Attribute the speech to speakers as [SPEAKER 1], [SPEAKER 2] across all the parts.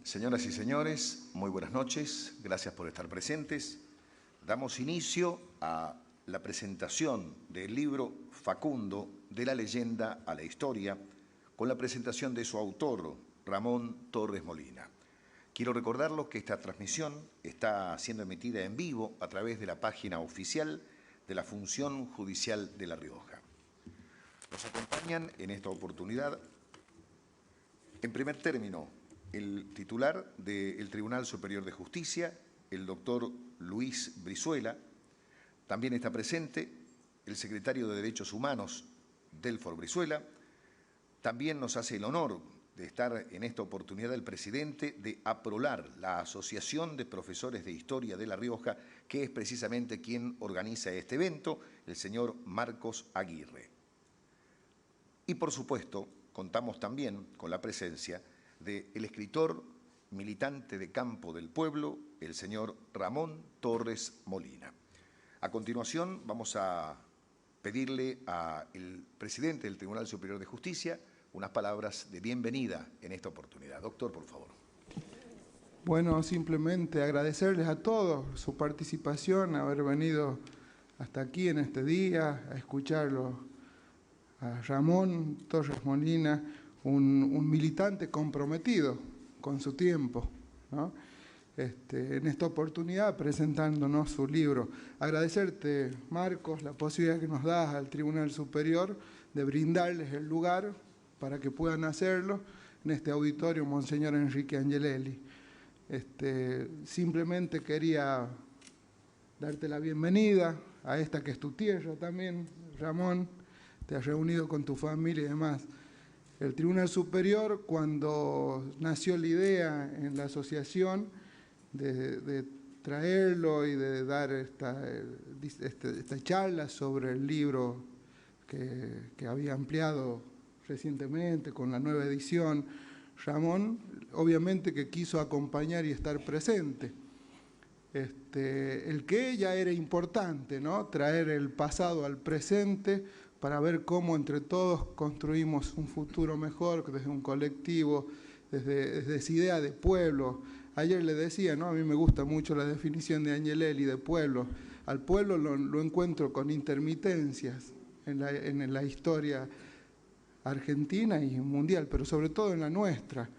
[SPEAKER 1] Señoras y señores, muy buenas noches. Gracias por estar presentes. Damos inicio a la presentación del libro Facundo, de la leyenda a la historia, con la presentación de su autor, Ramón Torres Molina. Quiero recordarles que esta transmisión está siendo emitida en vivo a través de la página oficial de la Función Judicial de La Rioja. Nos acompañan en esta oportunidad, en primer término, el titular del Tribunal Superior de Justicia, el doctor Luis Brizuela. También está presente el secretario de Derechos Humanos, Delfor Brizuela. También nos hace el honor de estar en esta oportunidad el presidente de APROLAR, la Asociación de Profesores de Historia de La Rioja, que es precisamente quien organiza este evento, el señor Marcos Aguirre. Y por supuesto, contamos también con la presencia del escritor, militante de Campo del Pueblo, el señor Ramón Torres Molina. A continuación vamos a pedirle al presidente del Tribunal Superior de Justicia unas palabras de bienvenida en esta oportunidad. Doctor, por favor.
[SPEAKER 2] Bueno, simplemente agradecerles a todos su participación, haber venido hasta aquí en este día, a escucharlo a Ramón Torres Molina, un militante comprometido con su tiempo, ¿no? En esta oportunidad presentándonos su libro. Agradecerte, Marcos, la posibilidad que nos das al Tribunal Superior de brindarles el lugar para que puedan hacerlo en este auditorio Monseñor Enrique Angelelli. Simplemente quería darte la bienvenida a esta que es tu tierra también, Ramón. Te has reunido con tu familia y demás. El Tribunal Superior, cuando nació la idea en la asociación de traerlo y de dar esta charla sobre el libro que había ampliado recientemente con la nueva edición, Ramón obviamente que quiso acompañar y estar presente. El que ya era importante, ¿no? Traer el pasado al presente para ver cómo entre todos construimos un futuro mejor desde un colectivo, desde esa idea de pueblo. Ayer le decía, ¿no? A mí me gusta mucho la definición de Angelelli de pueblo. Al pueblo lo encuentro con intermitencias en la historia argentina y mundial, pero sobre todo en la nuestra.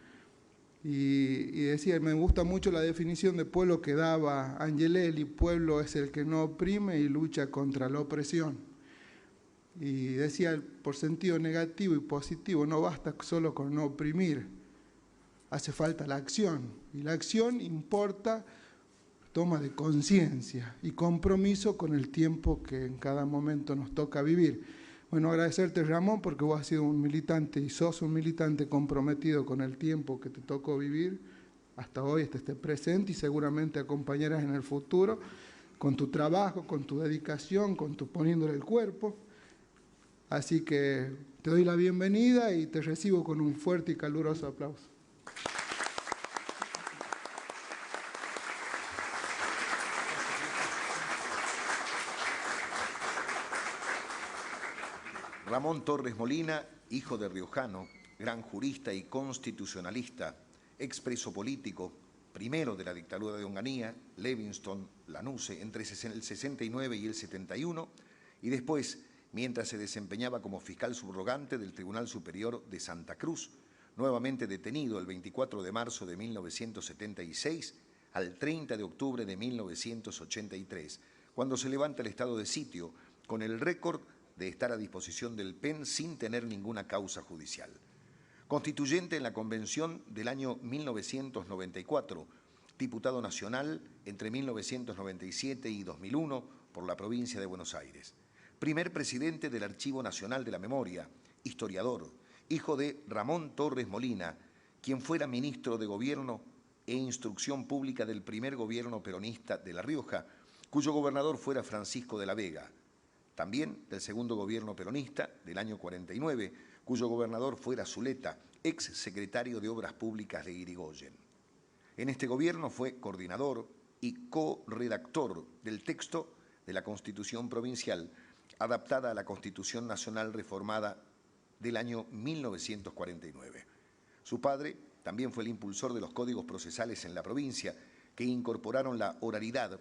[SPEAKER 2] Y decía, me gusta mucho la definición de pueblo que daba Angelelli: pueblo es el que no oprime y lucha contra la opresión. Y decía, por sentido negativo y positivo, no basta solo con no oprimir, hace falta la acción. Y la acción importa toma de conciencia y compromiso con el tiempo que en cada momento nos toca vivir. Bueno, agradecerte, Ramón, porque vos has sido un militante y sos un militante comprometido con el tiempo que te tocó vivir. Hasta hoy estés presente y seguramente acompañarás en el futuro con tu trabajo, con tu dedicación, con tu poniéndole el cuerpo. Así que te doy la bienvenida y te recibo con un fuerte y caluroso aplauso.
[SPEAKER 1] Ramón Torres Molina, hijo de riojano, gran jurista y constitucionalista, expreso político, primero de la dictadura de Onganía, Levingston, Lanusse, entre el 69 y el 71, y después, mientras se desempeñaba como fiscal subrogante del Tribunal Superior de Santa Cruz, nuevamente detenido el 24 de marzo de 1976 al 30 de octubre de 1983, cuando se levanta el estado de sitio con el récord de estar a disposición del PEN sin tener ninguna causa judicial. Constituyente en la Convención del año 1994, diputado nacional entre 1997 y 2001 por la provincia de Buenos Aires. Primer presidente del Archivo Nacional de la Memoria, historiador, hijo de Ramón Torres Molina, quien fuera ministro de Gobierno e Instrucción Pública del primer gobierno peronista de La Rioja, cuyo gobernador fuera Francisco de la Vega. También del segundo gobierno peronista del año 49, cuyo gobernador fuera Zuleta, ex secretario de Obras Públicas de Irigoyen. En este gobierno fue coordinador y co-redactor del texto de la Constitución Provincial, adaptada a la Constitución Nacional reformada del año 1949. Su padre También fue el impulsor de los códigos procesales en la provincia, que incorporaron la oralidad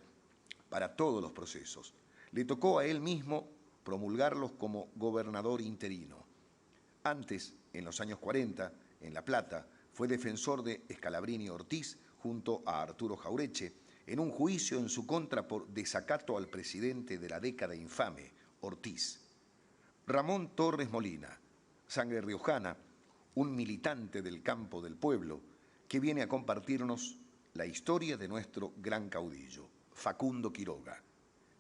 [SPEAKER 1] para todos los procesos. Le tocó a él mismo promulgarlos como gobernador interino. Antes, en los años 40, en La Plata, fue defensor de Scalabrini Ortiz junto a Arturo Jaureche en un juicio en su contra por desacato al presidente de la década infame, Ortiz. Ramón Torres Molina, sangre riojana, un militante del campo del pueblo, que viene a compartirnos la historia de nuestro gran caudillo, Facundo Quiroga,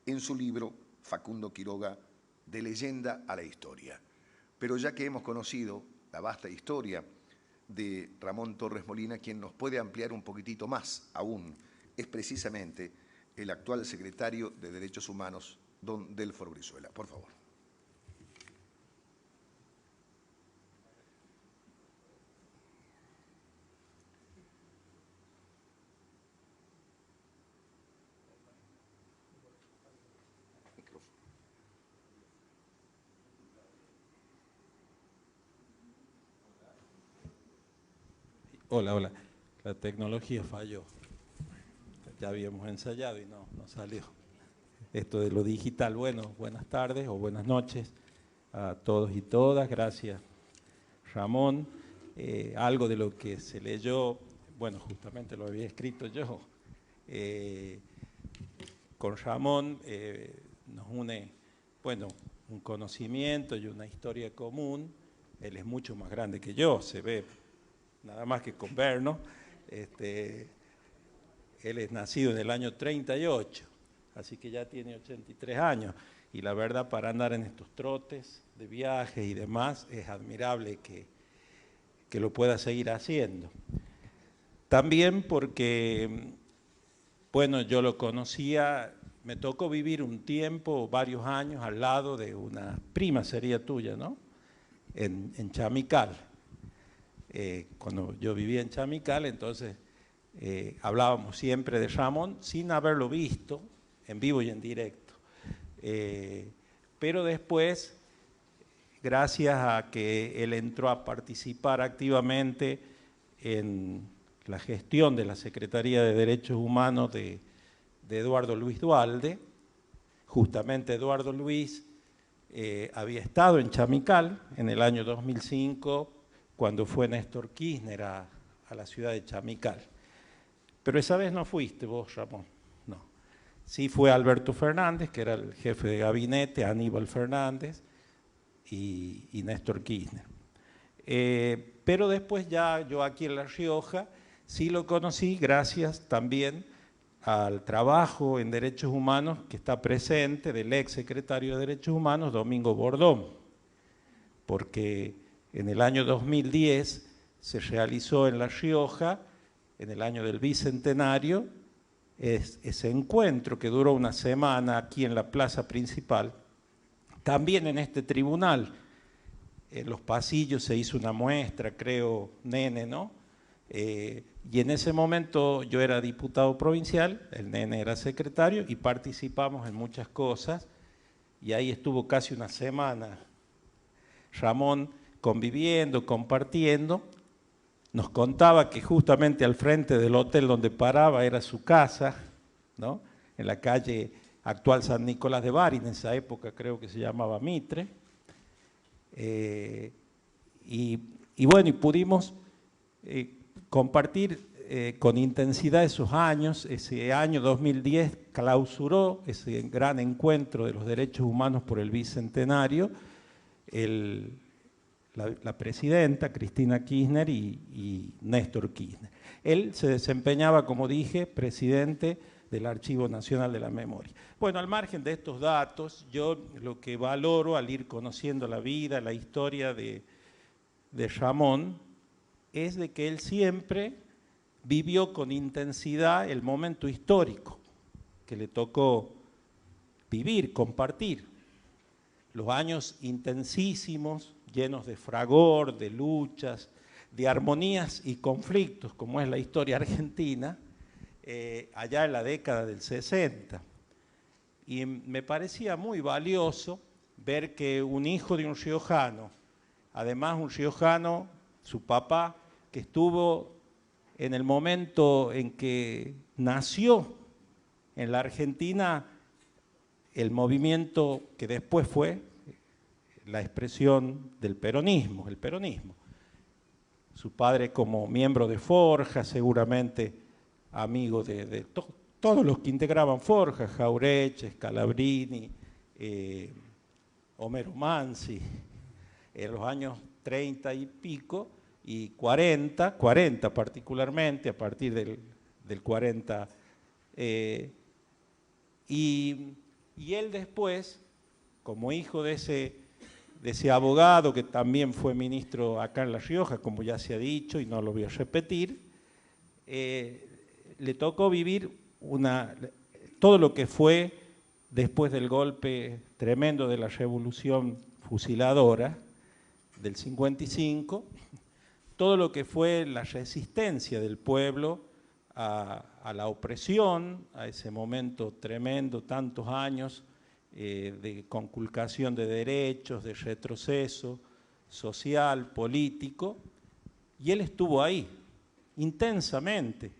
[SPEAKER 1] en su libro Facundo Quiroga, de leyenda a la historia. Pero ya que hemos conocido la vasta historia de Ramón Torres Molina, quien nos puede ampliar un poquitito más aún es precisamente el actual secretario de Derechos Humanos, don Delfor Brizuela. Por favor.
[SPEAKER 3] Hola. La tecnología falló. Ya habíamos ensayado y no salió. Esto de lo digital. Bueno, buenas tardes o buenas noches a todos y todas. Gracias, Ramón. Algo de lo que se leyó, bueno, justamente lo había escrito yo. Con Ramón nos une, bueno, un conocimiento y una historia común. Él es mucho más grande que yo, se ve nada más que con vernos. Él es nacido en el año 38, así que ya tiene 83 años. Y la verdad, para andar en estos trotes de viajes y demás, es admirable que lo pueda seguir haciendo. También porque, bueno, yo lo conocía, me tocó vivir un tiempo, varios años, al lado de una prima sería tuya, ¿no? En Chamical. Cuando yo vivía en Chamical, entonces hablábamos siempre de Ramón sin haberlo visto en vivo y en directo. Pero después, gracias a que él entró a participar activamente en la gestión de la Secretaría de Derechos Humanos de Eduardo Luis Duhalde, justamente Eduardo Luis había estado en Chamical en el año 2005, cuando fue Néstor Kirchner a la ciudad de Chamical. Pero esa vez no fuiste vos, Ramón, no. Sí fue Alberto Fernández, que era el jefe de gabinete, Aníbal Fernández y Néstor Kirchner. Pero después ya yo aquí en La Rioja sí lo conocí gracias también al trabajo en derechos humanos que está presente del ex secretario de Derechos Humanos, Domingo Bordón, porque en el año 2010 se realizó en La Rioja, en el año del Bicentenario, ese encuentro que duró una semana aquí en la plaza principal. También en este tribunal, en los pasillos se hizo una muestra, creo, Nene, ¿no? Y en ese momento yo era diputado provincial, el Nene era secretario y participamos en muchas cosas. Y ahí estuvo casi una semana Ramón conviviendo, compartiendo. Nos contaba que justamente al frente del hotel donde paraba era su casa, ¿no? En la calle actual San Nicolás de Bari, en esa época creo que se llamaba Mitre. Y bueno, y pudimos compartir con intensidad esos años. Ese año 2010 clausuró ese gran encuentro de los derechos humanos por el Bicentenario la presidenta Cristina Kirchner y Néstor Kirchner. Él se desempeñaba, como dije, presidente del Archivo Nacional de la Memoria. Bueno, al margen de estos datos, yo lo que valoro al ir conociendo la vida, la historia de Ramón, es de que él siempre vivió con intensidad el momento histórico que le tocó vivir, compartir. Los años intensísimos, llenos de fragor, de luchas, de armonías y conflictos, como es la historia argentina, allá en la década del 60. Y me parecía muy valioso ver que un hijo de un riojano, además un riojano, su papá, que estuvo en el momento en que nació en la Argentina el movimiento que después fue la expresión del peronismo, el peronismo. Su padre como miembro de Forja, seguramente amigo de todos los que integraban Forja, Jauretche, Scalabrini, Homero Mansi, en los años 30 y pico, y 40 particularmente, a partir del 40. Y él después, como hijo de ese abogado que también fue ministro acá en La Rioja, como ya se ha dicho y no lo voy a repetir, le tocó vivir todo lo que fue después del golpe tremendo de la revolución fusiladora del 55, todo lo que fue la resistencia del pueblo a la opresión, a ese momento tremendo, tantos años de conculcación de derechos, de retroceso social, político, y él estuvo ahí, intensamente.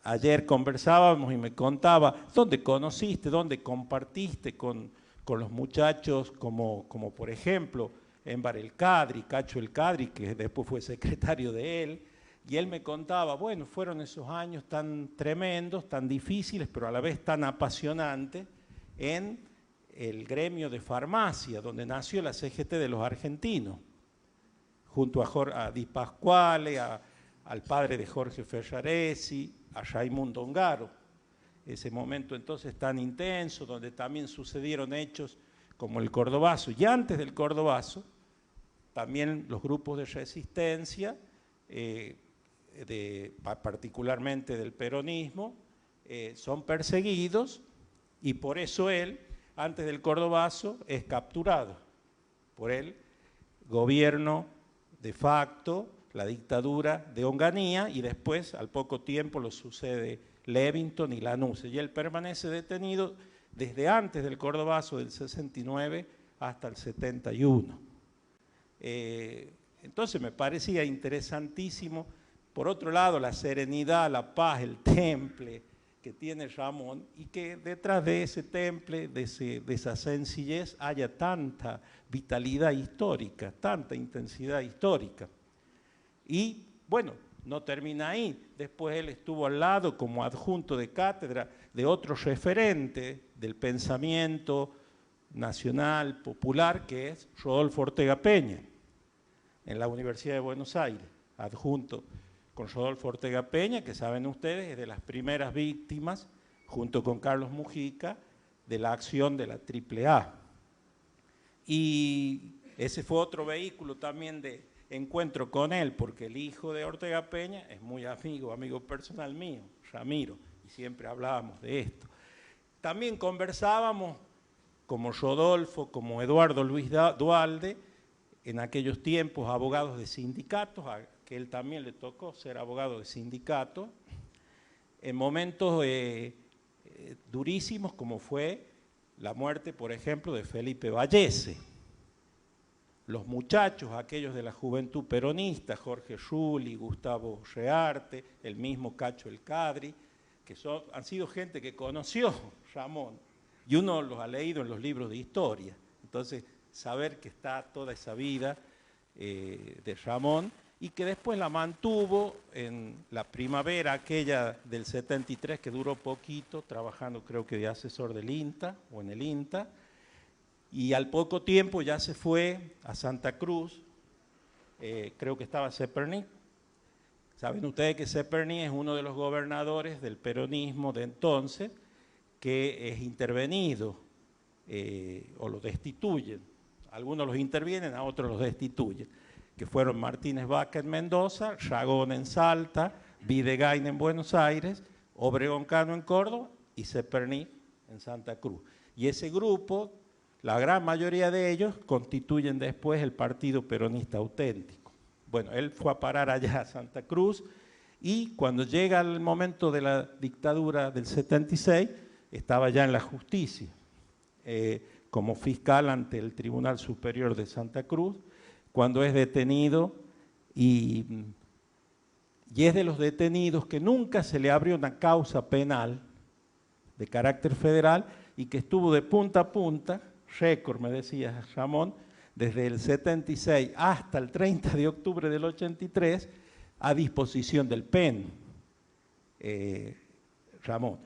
[SPEAKER 3] Ayer conversábamos y me contaba, ¿dónde conociste, dónde compartiste con los muchachos como por ejemplo, Enver El Kadri, Cacho El Kadri, que después fue secretario de él, y él me contaba, bueno, fueron esos años tan tremendos, tan difíciles, pero a la vez tan apasionantes, en el gremio de farmacia, donde nació la CGT de los argentinos, junto a Di Pasquale, al padre de Jorge Ferraresi, a Raimundo Ongaro. Ese momento entonces tan intenso, donde también sucedieron hechos como el Cordobazo. Y antes del Cordobazo, también los grupos de resistencia, particularmente del peronismo, son perseguidos, y por eso él, antes del Cordobazo, es capturado por el gobierno de facto, la dictadura de Onganía, y después, al poco tiempo, lo sucede Levington y Lanuse. Y él permanece detenido desde antes del Cordobazo del 69 hasta el 71. Entonces me parecía interesantísimo, por otro lado, la serenidad, la paz, el temple que tiene Ramón, y que detrás de ese temple, de esa sencillez, haya tanta vitalidad histórica, tanta intensidad histórica. Y bueno, no termina ahí. Después él estuvo al lado como adjunto de cátedra de otro referente del pensamiento nacional, popular, que es Rodolfo Ortega Peña, en la Universidad de Buenos Aires, adjunto con Rodolfo Ortega Peña, que saben ustedes, es de las primeras víctimas, junto con Carlos Mujica, de la acción de la AAA. Y ese fue otro vehículo también de encuentro con él, porque el hijo de Ortega Peña es muy amigo personal mío, Ramiro, y siempre hablábamos de esto. También conversábamos, como Rodolfo, como Eduardo Luis Duhalde, en aquellos tiempos abogados de sindicatos, a que él también le tocó ser abogado de sindicato, en momentos durísimos como fue la muerte, por ejemplo, de Felipe Vallese. Los muchachos, aquellos de la juventud peronista, Jorge Rulli, Gustavo Rearte, el mismo Cacho El Kadri, que han sido gente que conoció Ramón, y uno los ha leído en los libros de historia. Entonces, saber que está toda esa vida de Ramón, y que después la mantuvo en la primavera aquella del 73, que duró poquito, trabajando creo que de asesor del INTA, o en el INTA, y al poco tiempo ya se fue a Santa Cruz, creo que estaba Zeperny. Saben ustedes que Zeperny es uno de los gobernadores del peronismo de entonces, que es intervenido o lo destituyen. Algunos los intervienen, a otros los destituyen, que fueron Martínez Vaca en Mendoza, Ragón en Salta, Videgain en Buenos Aires, Obregón Cano en Córdoba y Zeperny en Santa Cruz. Y ese grupo, la gran mayoría de ellos, constituyen después el Partido Peronista Auténtico. Bueno, él fue a parar allá a Santa Cruz, y cuando llega el momento de la dictadura del 76, estaba ya en la justicia, como fiscal ante el Tribunal Superior de Santa Cruz, cuando es detenido y y es de los detenidos que nunca se le abrió una causa penal de carácter federal y que estuvo de punta a punta, récord, me decía Ramón, desde el 76 hasta el 30 de octubre del 83, a disposición del PEN, Ramón.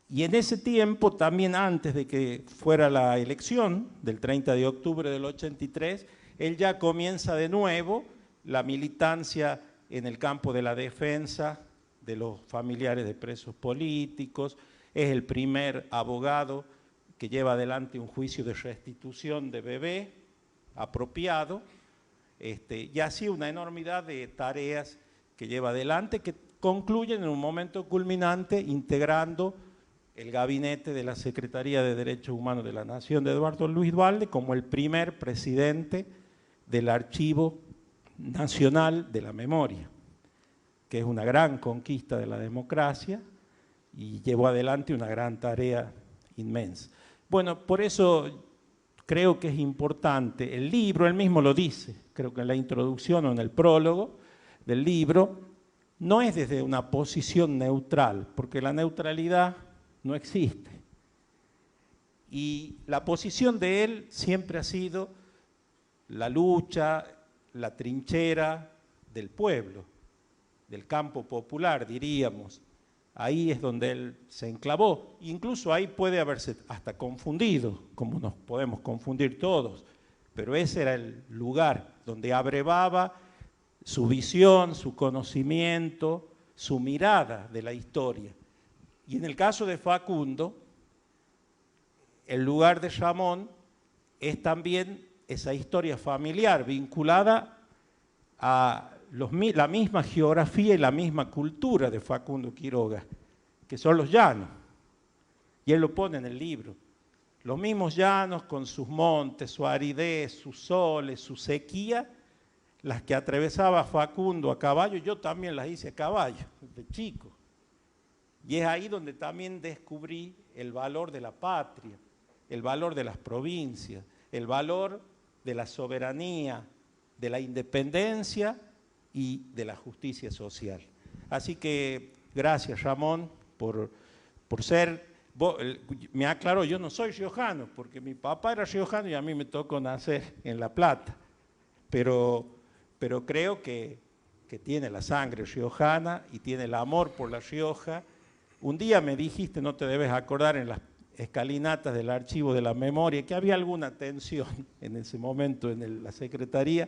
[SPEAKER 3] Y en ese tiempo, también antes de que fuera la elección del 30 de octubre del 83, él ya comienza de nuevo la militancia en el campo de la defensa de los familiares de presos políticos, es el primer abogado que lleva adelante un juicio de restitución de bebé apropiado, y así una enormidad de tareas que lleva adelante que concluyen en un momento culminante integrando el gabinete de la Secretaría de Derechos Humanos de la Nación de Eduardo Luis Duhalde como el primer presidente del Archivo Nacional de la Memoria, que es una gran conquista de la democracia y llevó adelante una gran tarea inmensa. Bueno, por eso creo que es importante, el libro, él mismo lo dice, creo que en la introducción o en el prólogo del libro, no es desde una posición neutral, porque la neutralidad no existe. Y la posición de él siempre ha sido la lucha, la trinchera del pueblo, del campo popular, diríamos. Ahí es donde él se enclavó. Incluso ahí puede haberse hasta confundido, como nos podemos confundir todos, pero ese era el lugar donde abrevaba su visión, su conocimiento, su mirada de la historia. Y en el caso de Facundo, el lugar de Ramón es también esa historia familiar vinculada a la misma geografía y la misma cultura de Facundo Quiroga, que son los llanos. Y él lo pone en el libro. Los mismos llanos con sus montes, su aridez, sus soles, su sequía, las que atravesaba Facundo a caballo, yo también las hice a caballo, de chico. Y es ahí donde también descubrí el valor de la patria, el valor de las provincias, el valor de la soberanía, de la independencia y de la justicia social. Así que gracias, Ramón, por ser... Me aclaro, yo no soy riojano, porque mi papá era riojano y a mí me tocó nacer en La Plata, pero creo que tiene la sangre riojana y tiene el amor por La Rioja. Un día me dijiste, no te debes acordar, en las escalinatas del Archivo de la Memoria, que había alguna tensión en ese momento en la Secretaría,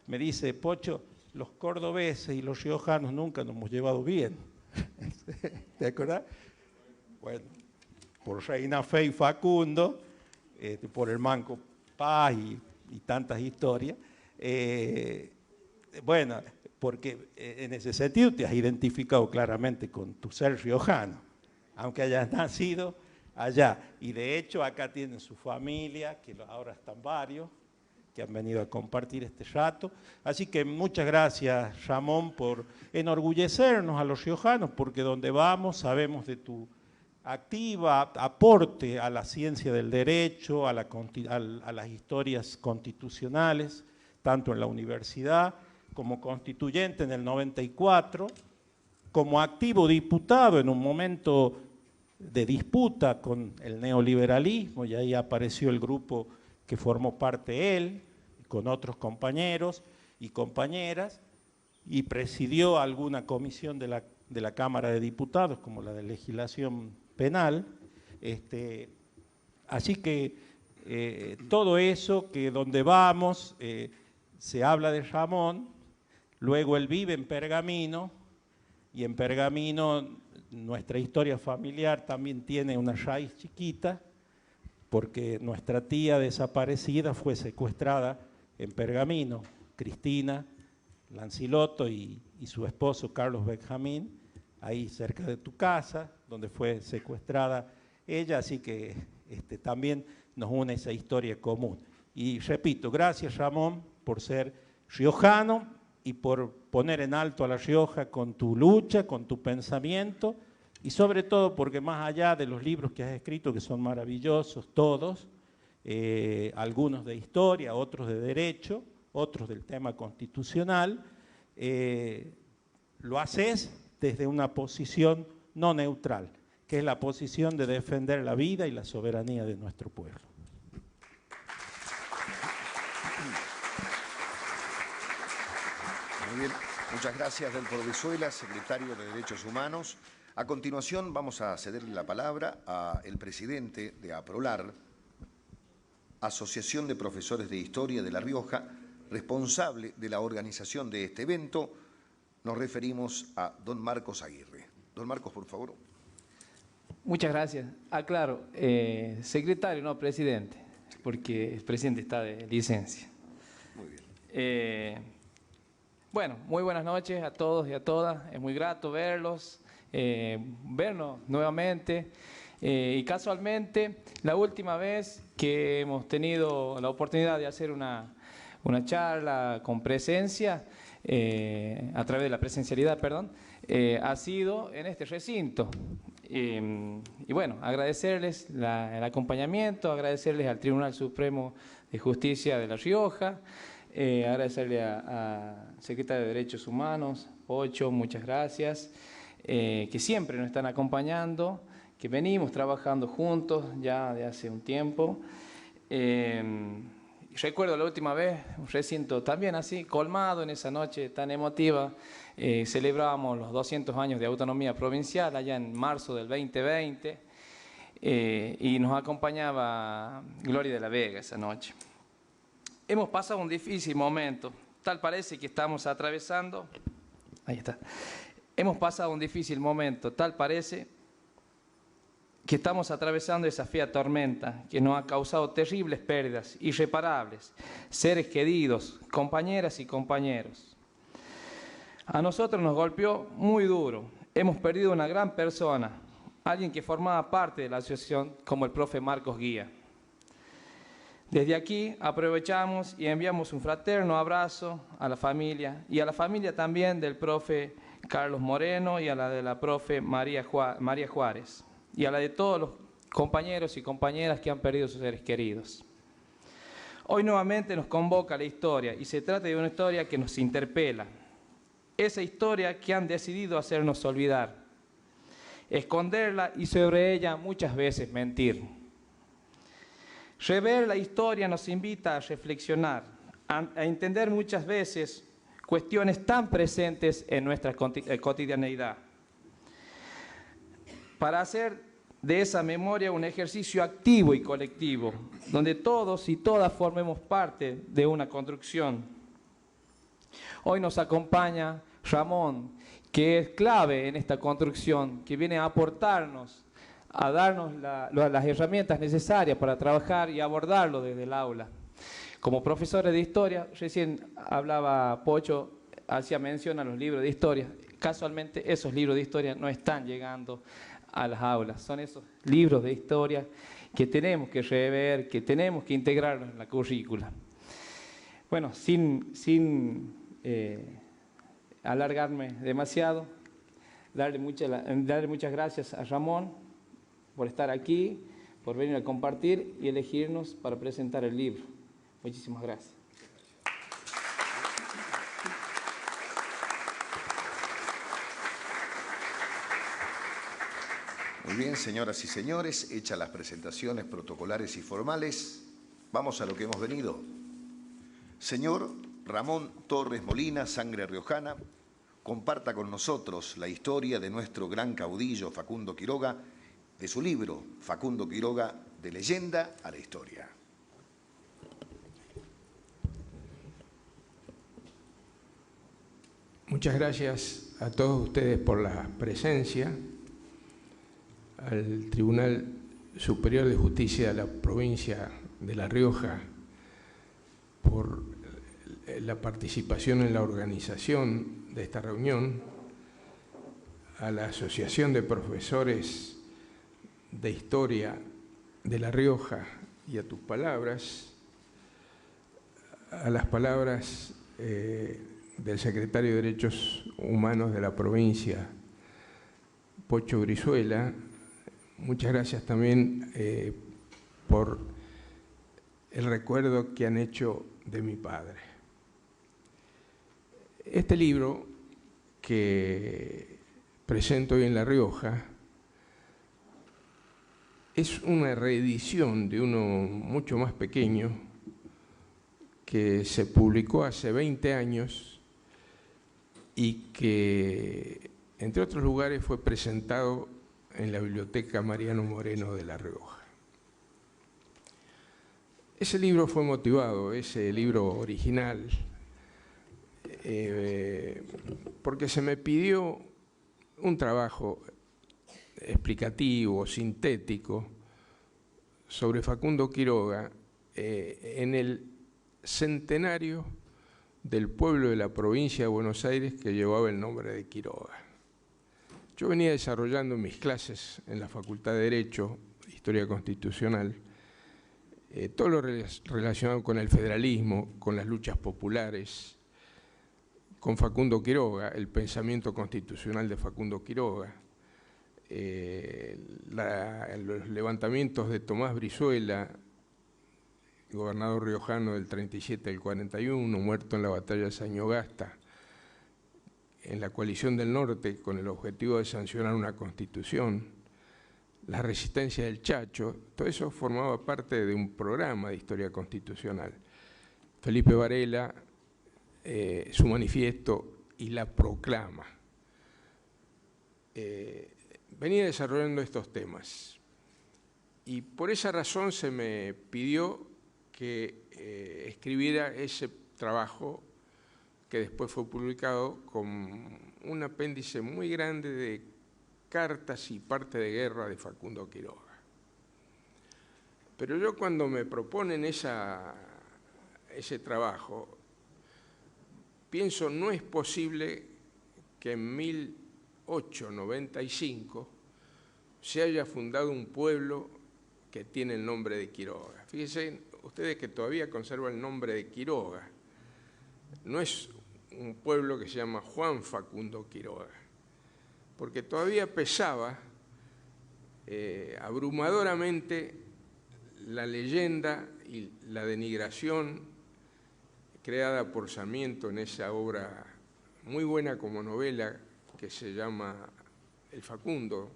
[SPEAKER 3] me dice, Pocho, los cordobeses y los riojanos nunca nos hemos llevado bien. ¿Te acordás? Bueno, por Reina Fe y Facundo, por el Manco Paz y tantas historias. Bueno, porque en ese sentido te has identificado claramente con tu ser riojano, aunque hayas nacido allá. Y de hecho acá tienen su familia, que ahora están varios, que han venido a compartir este rato. Así que muchas gracias, Ramón, por enorgullecernos a los riojanos, porque donde vamos sabemos de tu activa aporte a la ciencia del derecho, a las historias constitucionales, tanto en la universidad como constituyente en el 94, como activo diputado en un momento de disputa con el neoliberalismo, y ahí apareció el grupo que formó parte él, con otros compañeros y compañeras, y presidió alguna comisión de la Cámara de Diputados, como la de legislación penal. Así que todo eso, que donde vamos se habla de Ramón, luego él vive en Pergamino, y en Pergamino nuestra historia familiar también tiene una raíz chiquita, porque nuestra tía desaparecida fue secuestrada en Pergamino, Cristina Lancilotto y su esposo Carlos Benjamín, ahí cerca de tu casa, donde fue secuestrada ella, así que también nos une esa historia común. Y repito, gracias, Ramón, por ser riojano y por poner en alto a La Rioja con tu lucha, con tu pensamiento, y sobre todo porque más allá de los libros que has escrito, que son maravillosos todos, algunos de historia, otros de derecho, otros del tema constitucional, lo haces desde una posición no neutral, que es la posición de defender la vida y la soberanía de nuestro pueblo.
[SPEAKER 1] Muy bien, muchas gracias, Delfo Brizuela, secretario de Derechos Humanos. A continuación vamos a cederle la palabra al presidente de APROLAR, Asociación de Profesores de Historia de La Rioja, responsable de la organización de este evento. Nos referimos a don Marcos Aguirre. Don Marcos, por favor.
[SPEAKER 4] Muchas gracias. Aclaro, secretario, no presidente, porque el presidente está de licencia.
[SPEAKER 1] Muy bien.
[SPEAKER 4] Bueno, muy buenas noches a todos y a todas. Es muy grato verlos, vernos nuevamente. Y casualmente, la última vez que hemos tenido la oportunidad de hacer una charla con presencia, a través de la presencialidad, perdón, ha sido en este recinto. Y bueno, agradecerles el acompañamiento, agradecerles al Tribunal Supremo de Justicia de La Rioja, agradecerle al secretario de Derechos Humanos, Pocho, muchas gracias, que siempre nos están acompañando, que venimos trabajando juntos ya de hace un tiempo. Recuerdo la última vez, un recinto también así, colmado en esa noche tan emotiva, celebrábamos los 200 años de autonomía provincial allá en marzo del 2020 y nos acompañaba Gloria de la Vega esa noche. Hemos pasado un difícil momento, tal parece que estamos atravesando, ahí está, hemos pasado un difícil momento, tal parece que estamos atravesando esa fea tormenta que nos ha causado terribles pérdidas irreparables, seres queridos, compañeras y compañeros. A nosotros nos golpeó muy duro, hemos perdido una gran persona, alguien que formaba parte de la asociación como el profe Marcos Guía. Desde aquí aprovechamos y enviamos un fraterno abrazo a la familia y a la familia también del profe Carlos Moreno y a la de la profe María Juárez y a la de todos los compañeros y compañeras que han perdido sus seres queridos. Hoy nuevamente nos convoca la historia y se trata de una historia que nos interpela, esa historia que han decidido hacernos olvidar, esconderla y sobre ella muchas veces mentir. Rever la historia nos invita a reflexionar, a entender muchas veces cuestiones tan presentes en nuestra cotidianeidad, para hacer de esa memoria un ejercicio activo y colectivo, donde todos y todas formemos parte de una construcción. Hoy nos acompaña Ramón, que es clave en esta construcción, que viene a aportarnos, a darnos las herramientas necesarias para trabajar y abordarlo desde el aula. Como profesores de historia, recién hablaba Pocho, hacía mención a los libros de historia. Casualmente esos libros de historia no están llegando a las aulas. Son esos libros de historia que tenemos que rever, que tenemos que integrarlos en la currícula. Bueno, sin alargarme demasiado, darle muchas gracias a Ramón por estar aquí, por venir a compartir y elegirnos para presentar el libro. Muchísimas gracias.
[SPEAKER 1] Muy bien, señoras y señores, hechas las presentaciones protocolares y formales, vamos a lo que hemos venido. Señor Ramón Torres Molina, sangre riojana, comparta con nosotros la historia de nuestro gran caudillo Facundo Quiroga, de su libro Facundo Quiroga, de leyenda a la historia.
[SPEAKER 5] Muchas gracias a todos ustedes por la presencia, al Tribunal Superior de Justicia de la provincia de La Rioja por la participación en la organización de esta reunión, a la Asociación de Profesores de Historia de La Rioja y a tus palabras, a las palabras del secretario de Derechos Humanos de la provincia, Pocho Brizuela. Muchas gracias también por el recuerdo que han hecho de mi padre. Este libro, que presento hoy en La Rioja es una reedición de uno mucho más pequeño que se publicó hace 20 años y que, entre otros lugares, fue presentado en la Biblioteca Mariano Moreno de La Rioja. Ese libro fue motivado, ese libro original, porque se me pidió un trabajo explicativo, sintético, sobre Facundo Quiroga en el centenario del pueblo de la provincia de Buenos Aires que llevaba el nombre de Quiroga. Yo venía desarrollando mis clases en la Facultad de Derecho, Historia Constitucional, todo lo relacionado con el federalismo, con las luchas populares, con Facundo Quiroga, el pensamiento constitucional de Facundo Quiroga, los levantamientos de Tomás Brizuela, gobernador riojano del 37 al 41, muerto en la batalla de Sañogasta, en la coalición del norte con el objetivo de sancionar una constitución, la resistencia del Chacho, todo eso formaba parte de un programa de historia constitucional. Felipe Varela, su manifiesto y la proclama. Venía desarrollando estos temas y por esa razón se me pidió que escribiera ese trabajo que después fue publicado con un apéndice muy grande de cartas y parte de guerra de Facundo Quiroga. Pero yo cuando me proponen ese trabajo, pienso no es posible que en 1895 se haya fundado un pueblo que tiene el nombre de Quiroga. Fíjense ustedes que todavía conserva el nombre de Quiroga. No es un pueblo que se llama Juan Facundo Quiroga, porque todavía pesaba abrumadoramente la leyenda y la denigración creada por Sarmiento en esa obra muy buena como novela que se llama El Facundo,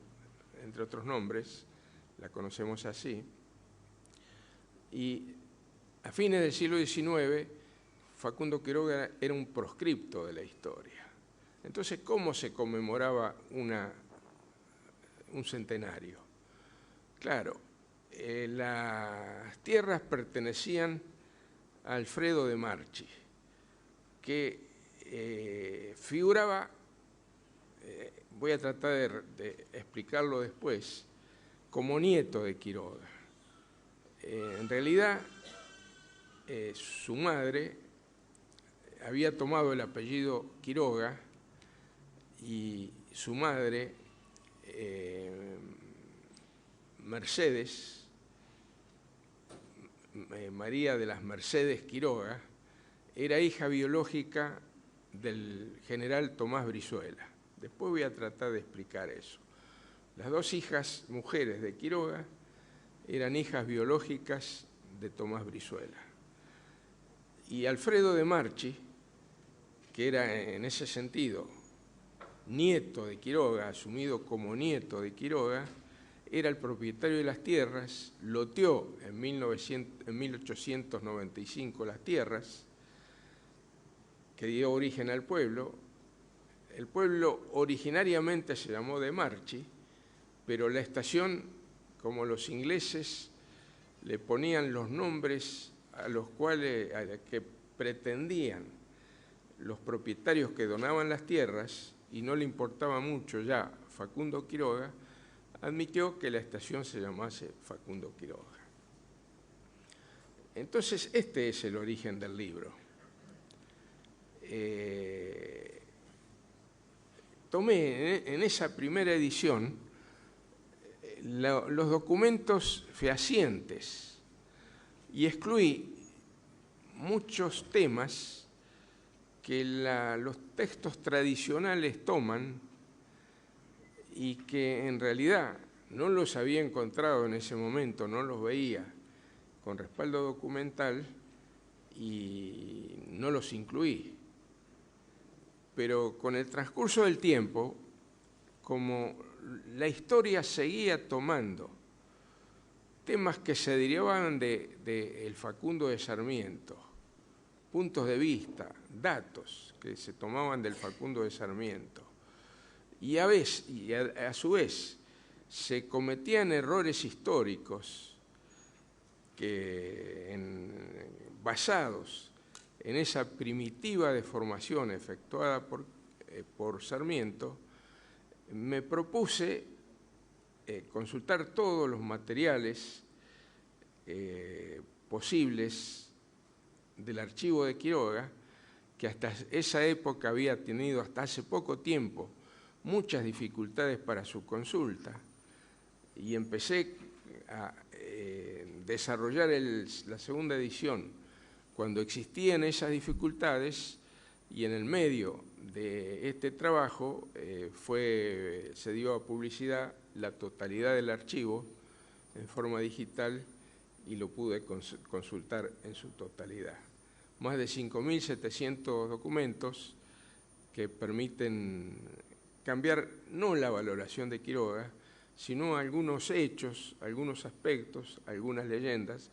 [SPEAKER 5] entre otros nombres, la conocemos así. Y a fines del siglo XIX, Facundo Quiroga era un proscripto de la historia. Entonces, ¿cómo se conmemoraba un centenario? Claro, las tierras pertenecían a Alfredo de Marchi, que figuraba, voy a tratar de explicarlo después, como nieto de Quiroga. En realidad, su madre había tomado el apellido Quiroga y su madre, Mercedes, María de las Mercedes Quiroga, era hija biológica del general Tomás Brizuela. Después voy a tratar de explicar eso. Las dos hijas mujeres de Quiroga eran hijas biológicas de Tomás Brizuela. Y Alfredo de Marchi, que era en ese sentido nieto de Quiroga, asumido como nieto de Quiroga, era el propietario de las tierras, loteó en 1895 las tierras, que dio origen al pueblo. El pueblo originariamente se llamó de Marchi, pero la estación, como los ingleses le ponían los nombres a los que pretendían los propietarios que donaban las tierras, y no le importaba mucho ya Facundo Quiroga, admitió que la estación se llamase Facundo Quiroga. Entonces, este es el origen del libro. Tomé en esa primera edición los documentos fehacientes y excluí muchos temas que los textos tradicionales toman y que en realidad no los había encontrado en ese momento, no los veía con respaldo documental y no los incluí. pero con el transcurso del tiempo, como la historia seguía tomando temas que se derivaban de el Facundo de Sarmiento, puntos de vista, datos que se tomaban del Facundo de Sarmiento, y a su vez se cometían errores históricos basados en esa primitiva deformación efectuada por Sarmiento, me propuse consultar todos los materiales posibles del archivo de Quiroga, que hasta esa época había tenido, hasta hace poco tiempo, muchas dificultades para su consulta, y empecé a desarrollar la segunda edición cuando existían esas dificultades, y en el medio de este trabajo se dio a publicidad la totalidad del archivo en forma digital y lo pude consultar en su totalidad. Más de 5.700 documentos que permiten cambiar no la valoración de Quiroga, sino algunos hechos, algunos aspectos, algunas leyendas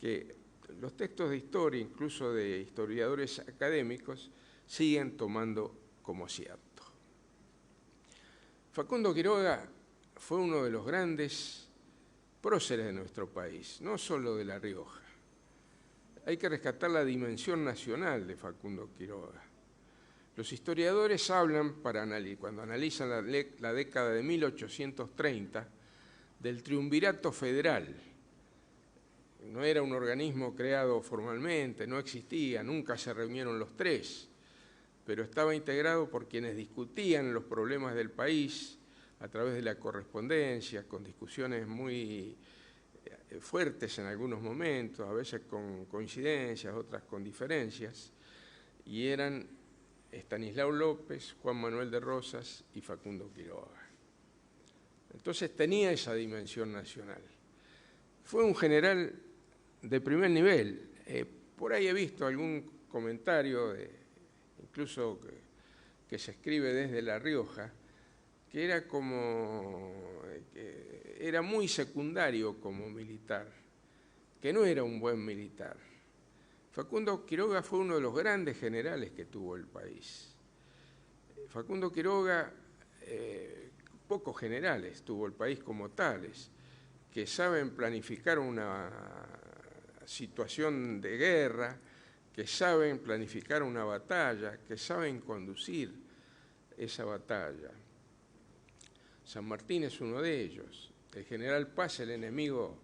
[SPEAKER 5] que los textos de historia, incluso de historiadores académicos, siguen tomando como cierto. Facundo Quiroga fue uno de los grandes próceres de nuestro país, no solo de La Rioja. Hay que rescatar la dimensión nacional de Facundo Quiroga. Los historiadores hablan, cuando analizan la década de 1830, del triunvirato federal. No era un organismo creado formalmente, no existía, nunca se reunieron los tres, pero estaba integrado por quienes discutían los problemas del país a través de la correspondencia, con discusiones muy fuertes en algunos momentos, a veces con coincidencias, otras con diferencias, y eran Estanislao López, Juan Manuel de Rosas y Facundo Quiroga. Entonces tenía esa dimensión nacional. Fue un general de primer nivel. Por ahí he visto algún comentario, incluso que se escribe desde La Rioja, que era muy secundario como militar, que no era un buen militar. Facundo Quiroga fue uno de los grandes generales que tuvo el país. Facundo Quiroga, pocos generales tuvo el país como tales, que saben planificar una situación de guerra, que saben planificar una batalla, que saben conducir esa batalla. San Martín es uno de ellos. El general Paz, el enemigo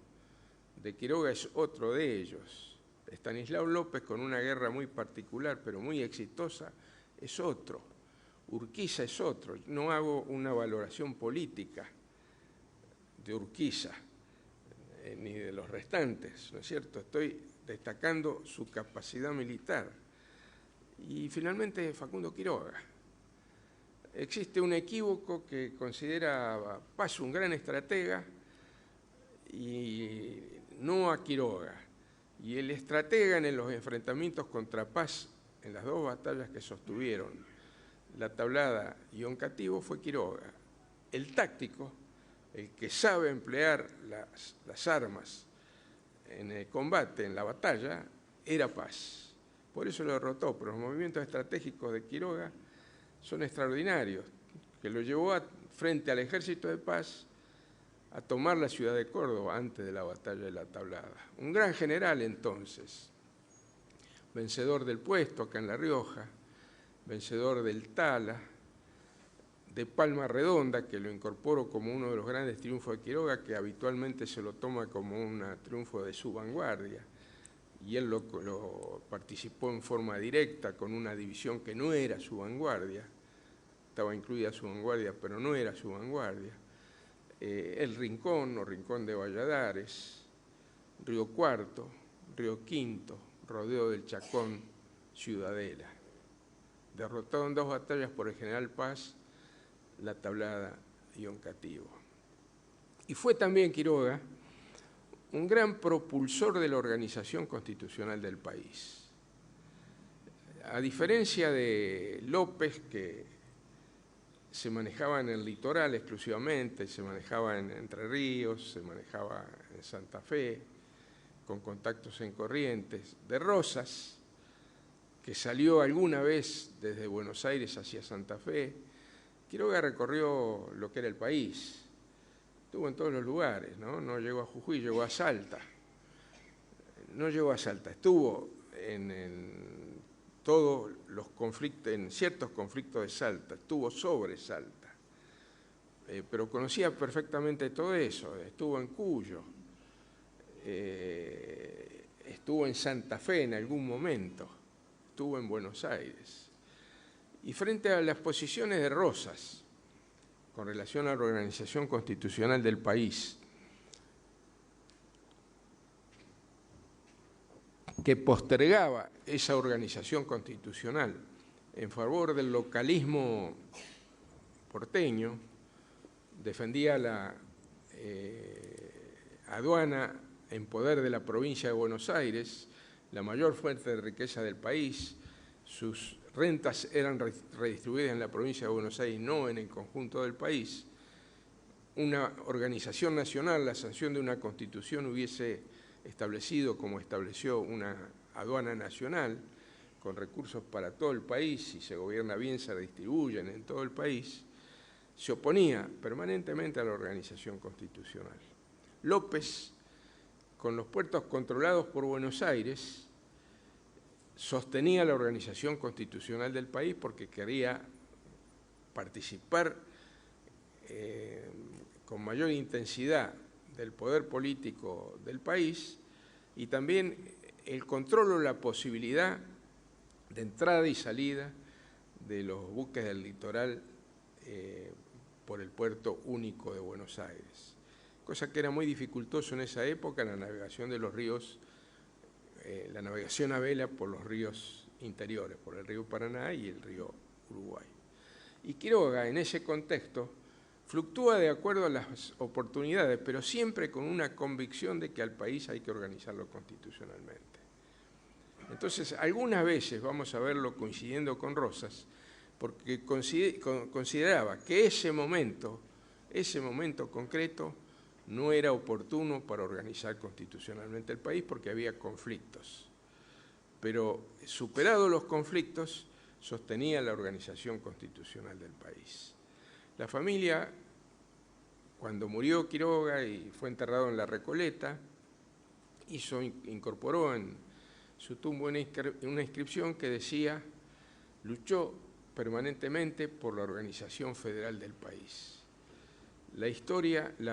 [SPEAKER 5] de Quiroga, es otro de ellos. Estanislao López, con una guerra muy particular, pero muy exitosa, es otro. Urquiza es otro. No hago una valoración política de Urquiza, ni de los restantes, ¿no es cierto? Estoy destacando su capacidad militar. Y finalmente Facundo Quiroga. Existe un equívoco que considera a Paz un gran estratega y no a Quiroga. Y el estratega en los enfrentamientos contra Paz, en las dos batallas que sostuvieron, La Tablada y Oncativo, fue Quiroga. El táctico, el que sabe emplear las armas en el combate, en la batalla, era Paz. Por eso lo derrotó, pero los movimientos estratégicos de Quiroga son extraordinarios, que lo llevó frente al ejército de Paz a tomar la ciudad de Córdoba antes de la batalla de La Tablada. Un gran general entonces, vencedor del Puesto acá en La Rioja, vencedor del Tala, de Palma Redonda, que lo incorporo como uno de los grandes triunfos de Quiroga, que habitualmente se lo toma como un triunfo de su vanguardia, y él lo participó en forma directa con una división que no era su vanguardia, estaba incluida su vanguardia, pero no era su vanguardia. El Rincón o Rincón de Valladares, Río Cuarto, Río Quinto, Rodeo del Chacón, Ciudadela. Derrotado en dos batallas por el general Paz, La Tablada y Oncativo. Y fue también Quiroga un gran propulsor de la organización constitucional del país. A diferencia de López, que se manejaba en el litoral exclusivamente, se manejaba en Entre Ríos, se manejaba en Santa Fe, con contactos en Corrientes, de Rosas, que salió alguna vez desde Buenos Aires hacia Santa Fe, Quiroga recorrió lo que era el país, estuvo en todos los lugares, no llegó a Jujuy, llegó a Salta, no llegó a Salta, estuvo en todos los conflictos, en ciertos conflictos de Salta, estuvo sobre Salta, pero conocía perfectamente todo eso, estuvo en Cuyo, estuvo en Santa Fe en algún momento, estuvo en Buenos Aires. Y frente a las posiciones de Rosas con relación a la organización constitucional del país, que postergaba esa organización constitucional en favor del localismo porteño, defendía la aduana en poder de la provincia de Buenos Aires, la mayor fuente de riqueza del país, sus rentas eran redistribuidas en la provincia de Buenos Aires, no en el conjunto del país. Una organización nacional, la sanción de una constitución hubiese establecido, como estableció, una aduana nacional con recursos para todo el país, si se gobierna bien se redistribuyen en todo el país, se oponía permanentemente a la organización constitucional. López, con los puertos controlados por Buenos Aires, sostenía la organización constitucional del país porque quería participar con mayor intensidad del poder político del país y también el control o la posibilidad de entrada y salida de los buques del litoral por el puerto único de Buenos Aires, cosa que era muy dificultoso en esa época, la navegación de los ríos, la navegación a vela por los ríos interiores, por el río Paraná y el río Uruguay. Y Quiroga, en ese contexto, fluctúa de acuerdo a las oportunidades, pero siempre con una convicción de que al país hay que organizarlo constitucionalmente. Entonces, algunas veces vamos a verlo coincidiendo con Rosas, porque consideraba que ese momento concreto no era oportuno para organizar constitucionalmente el país porque había conflictos. Pero superados los conflictos, sostenía la organización constitucional del país. La familia, cuando murió Quiroga y fue enterrado en La Recoleta, incorporó en su tumbo una inscripción que decía: luchó permanentemente por la organización federal del país. La historia le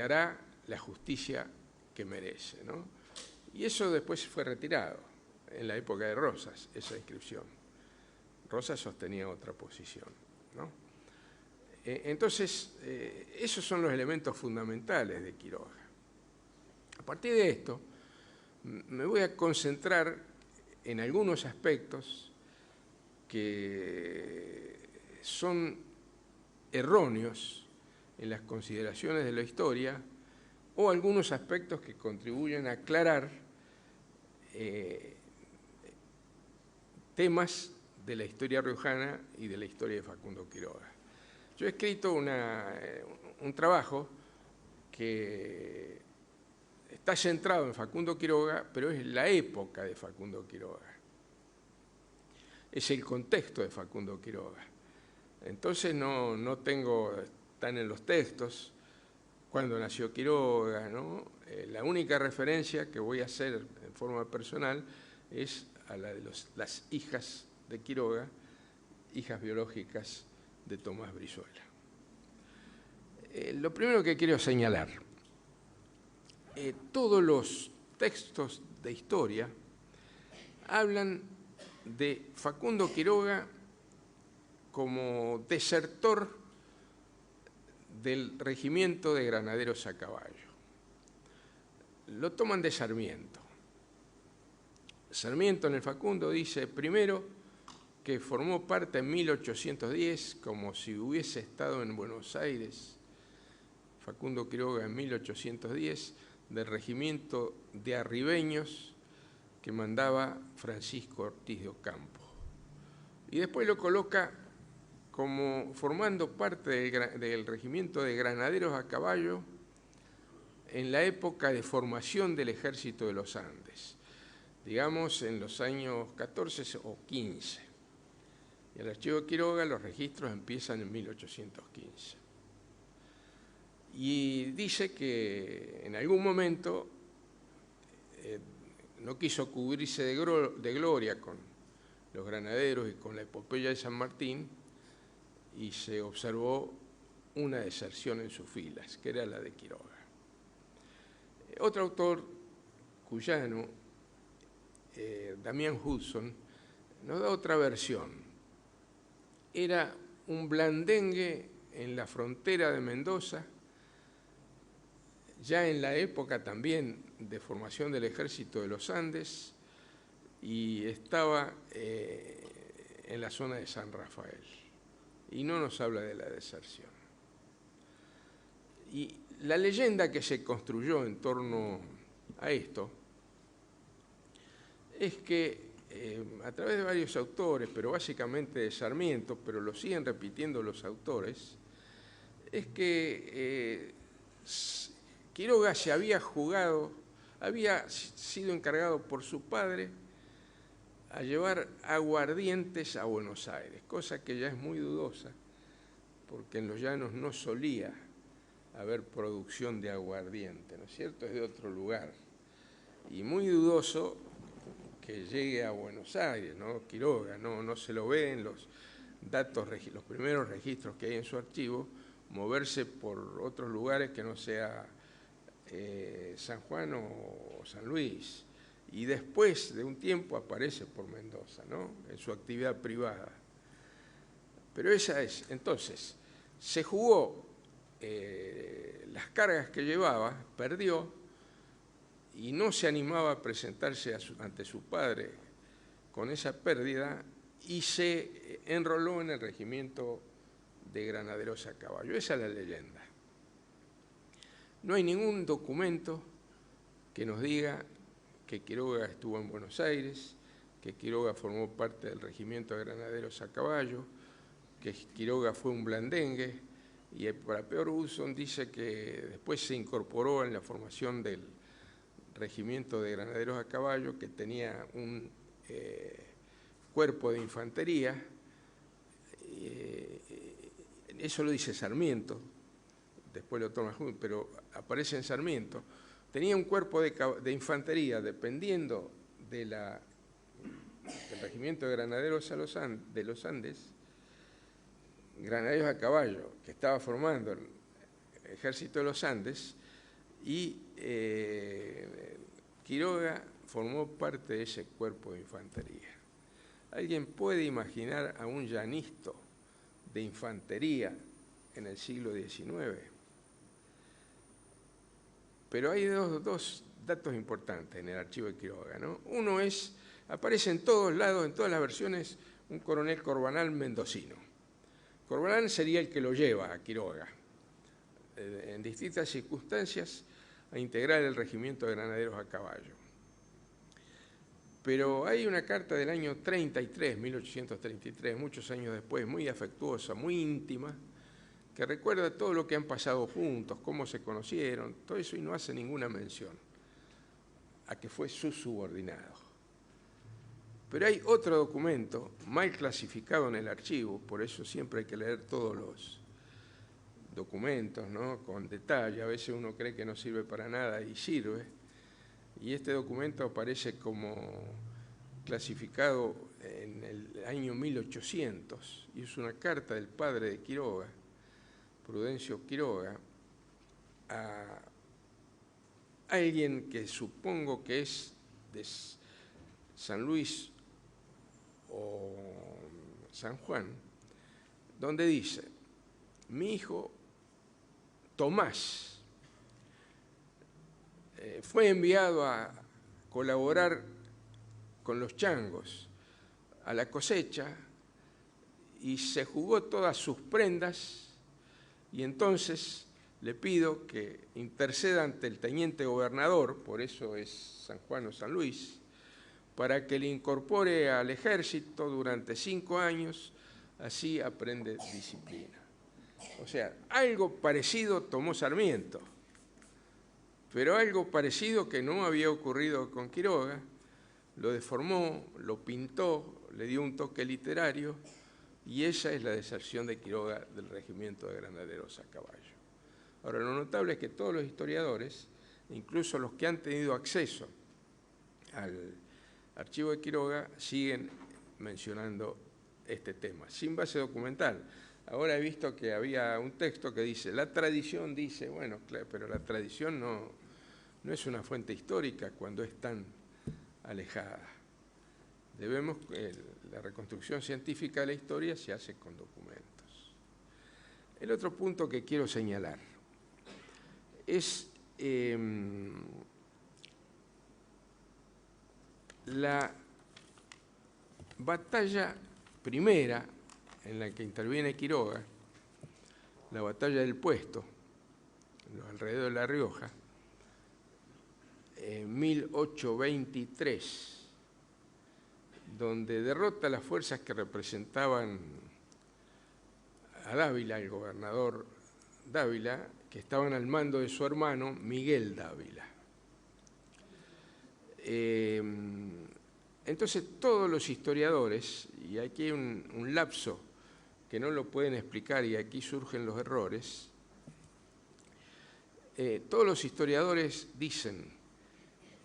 [SPEAKER 5] hará la justicia que merece, ¿no? Y eso después fue retirado en la época de Rosas, esa inscripción. Rosas sostenía otra posición, ¿no? Entonces, esos son los elementos fundamentales de Quiroga. A partir de esto, me voy a concentrar en algunos aspectos que son erróneos en las consideraciones de la historia o algunos aspectos que contribuyen a aclarar temas de la historia riojana y de la historia de Facundo Quiroga. Yo he escrito un trabajo que está centrado en Facundo Quiroga, pero es la época de Facundo Quiroga. Es el contexto de Facundo Quiroga. Entonces no tengo, están en los textos, cuándo nació Quiroga, ¿no? La única referencia que voy a hacer en forma personal es a la de las hijas de Quiroga, hijas biológicas de Tomás Brizuela. Lo primero que quiero señalar, todos los textos de historia hablan de Facundo Quiroga como desertor del regimiento de granaderos a caballo. Lo toman de Sarmiento. Sarmiento en el Facundo dice primero que formó parte en 1810 como si hubiese estado en Buenos Aires. Facundo Quiroga en 1810 del regimiento de arribeños que mandaba Francisco Ortiz de Ocampo. Y después lo coloca como formando parte del regimiento de granaderos a caballo en la época de formación del Ejército de los Andes, digamos en los años 14 o 15. Y el archivo de Quiroga, los registros empiezan en 1815. Y dice que en algún momento no quiso cubrirse de gloria con los granaderos y con la epopeya de San Martín, y se observó una deserción en sus filas, que era la de Quiroga. Otro autor cuyano, Damián Hudson, nos da otra versión. Era un blandengue en la frontera de Mendoza, ya en la época también de formación del Ejército de los Andes, y estaba en la zona de San Rafael. Y no nos habla de la deserción. Y la leyenda que se construyó en torno a esto es que a través de varios autores, pero básicamente de Sarmiento, pero lo siguen repitiendo los autores, es que Quiroga se había sido encargado por su padre a llevar aguardientes a Buenos Aires, cosa que ya es muy dudosa, porque en los llanos no solía haber producción de aguardiente, ¿no es cierto? Es de otro lugar. Y muy dudoso que llegue a Buenos Aires, ¿no? Quiroga, no se lo ve en los datos, los primeros registros que hay en su archivo, moverse por otros lugares que no sea San Juan o San Luis. Y después de un tiempo aparece por Mendoza, ¿no? En su actividad privada. Pero esa es. Entonces, se jugó las cargas que llevaba, perdió, y no se animaba a presentarse ante su padre con esa pérdida, y se enroló en el regimiento de granaderos a caballo. Esa es la leyenda. No hay ningún documento que nos diga que Quiroga estuvo en Buenos Aires, que Quiroga formó parte del regimiento de granaderos a caballo, que Quiroga fue un blandengue, y para peor Hudson dice que después se incorporó en la formación del regimiento de granaderos a caballo, que tenía un cuerpo de infantería. Eso lo dice Sarmiento, después lo toma Hudson, pero aparece en Sarmiento. Tenía un cuerpo de infantería, dependiendo del regimiento de granaderos de los Andes, granaderos a caballo, que estaba formando el Ejército de los Andes, y Quiroga formó parte de ese cuerpo de infantería. ¿Alguien puede imaginar a un llanisto de infantería en el siglo XIX? Pero hay dos datos importantes en el archivo de Quiroga, ¿no? Uno es, aparece en todos lados, en todas las versiones, un coronel Corbanal mendocino. Corbanal sería el que lo lleva a Quiroga, en distintas circunstancias, a integrar el regimiento de granaderos a caballo. Pero hay una carta del año 33, 1833, muchos años después, muy afectuosa, muy íntima, que recuerda todo lo que han pasado juntos, cómo se conocieron, todo eso, y no hace ninguna mención a que fue su subordinado. Pero hay otro documento mal clasificado en el archivo, por eso siempre hay que leer todos los documentos, ¿no? Con detalle. A veces uno cree que no sirve para nada y sirve. Y este documento aparece como clasificado en el año 1800, y es una carta del padre de Quiroga, Prudencio Quiroga, a alguien que supongo que es de San Luis o San Juan, donde dice: mi hijo Tomás fue enviado a colaborar con los changos a la cosecha y se jugó todas sus prendas, y entonces le pido que interceda ante el teniente gobernador, por eso es San Juan o San Luis, para que le incorpore al ejército durante 5 años, así aprende disciplina. O sea, algo parecido tomó Sarmiento, pero algo parecido que no había ocurrido con Quiroga, lo deformó, lo pintó, le dio un toque literario, y esa es la deserción de Quiroga del regimiento de granaderos a caballo. Ahora, lo notable es que todos los historiadores, incluso los que han tenido acceso al archivo de Quiroga, siguen mencionando este tema, sin base documental. Ahora he visto que había un texto que dice, la tradición dice, bueno, claro, pero la tradición no es una fuente histórica cuando es tan alejada. La reconstrucción científica de la historia se hace con documentos. El otro punto que quiero señalar es la batalla primera en la que interviene Quiroga, la batalla del Puesto, en los alrededores de La Rioja, en 1823, donde derrota las fuerzas que representaban a Dávila, el gobernador Dávila, que estaban al mando de su hermano Miguel Dávila. Entonces todos los historiadores, y aquí hay un lapso que no lo pueden explicar y aquí surgen los errores, todos los historiadores dicen,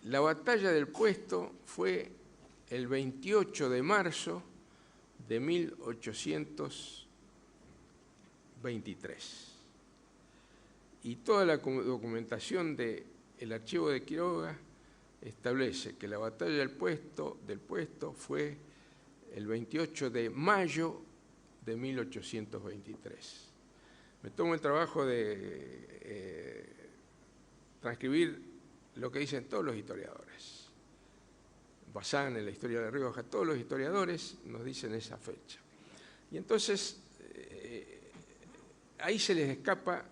[SPEAKER 5] la batalla del Puesto fue el 28 de marzo de 1823. Y toda la documentación del archivo de Quiroga establece que la batalla del Puesto fue el 28 de mayo de 1823. Me tomo el trabajo de transcribir lo que dicen todos los historiadores. Bazán en la historia de La Rioja, todos los historiadores nos dicen esa fecha. Y entonces ahí se les escapa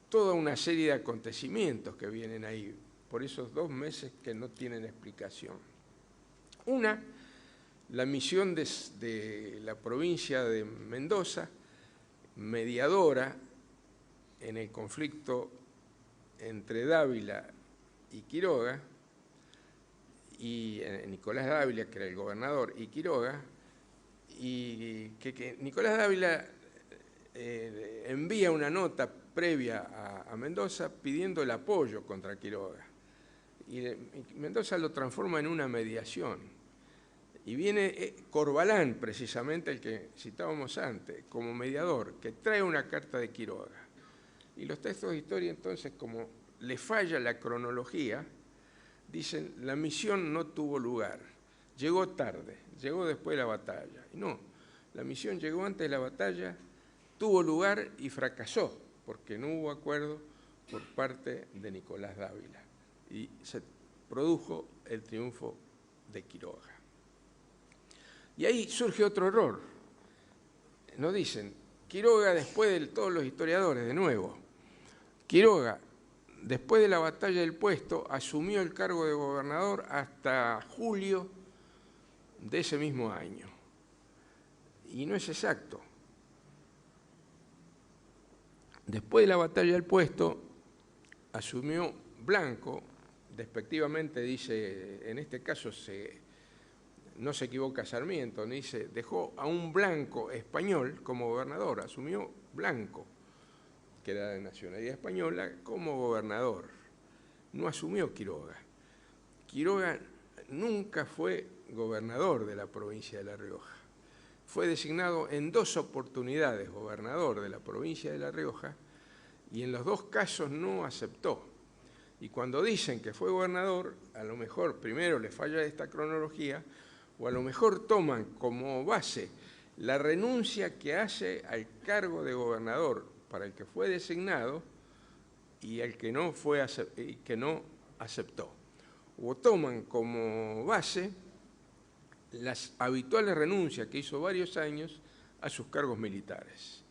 [SPEAKER 5] toda una serie de acontecimientos que vienen ahí, por esos 2 meses que no tienen explicación. Una, la misión de la provincia de Mendoza, mediadora en el conflicto entre Dávila y Quiroga, y Nicolás Dávila, que era el gobernador, y Quiroga, y que Nicolás Dávila envía una nota previa a Mendoza pidiendo el apoyo contra Quiroga. Y Mendoza lo transforma en una mediación. Y viene Corbalán, precisamente el que citábamos antes, como mediador, que trae una carta de Quiroga. Y los textos de historia, entonces, como le falla la cronología, dicen, la misión no tuvo lugar, llegó tarde, llegó después de la batalla. Y no, la misión llegó antes de la batalla, tuvo lugar y fracasó, porque no hubo acuerdo por parte de Nicolás Dávila. Y se produjo el triunfo de Quiroga. Y ahí surge otro error. Nos dicen, Quiroga, después de todos los historiadores, de nuevo, Quiroga, después de la batalla del Puesto, asumió el cargo de gobernador hasta julio de ese mismo año. Y no es exacto. Después de la batalla del Puesto, asumió Blanco, despectivamente dice, en este caso no se equivoca Sarmiento, dice, dejó a un blanco español como gobernador, asumió Blanco, que era de nacionalidad española, como gobernador. No asumió Quiroga. Quiroga nunca fue gobernador de la provincia de La Rioja. Fue designado en 2 oportunidades gobernador de la provincia de La Rioja y en los 2 casos no aceptó. Y cuando dicen que fue gobernador, a lo mejor primero les falla esta cronología o a lo mejor toman como base la renuncia que hace al cargo de gobernador para el que fue designado y el que no aceptó. O toman como base las habituales renuncias que hizo varios años a sus cargos militares.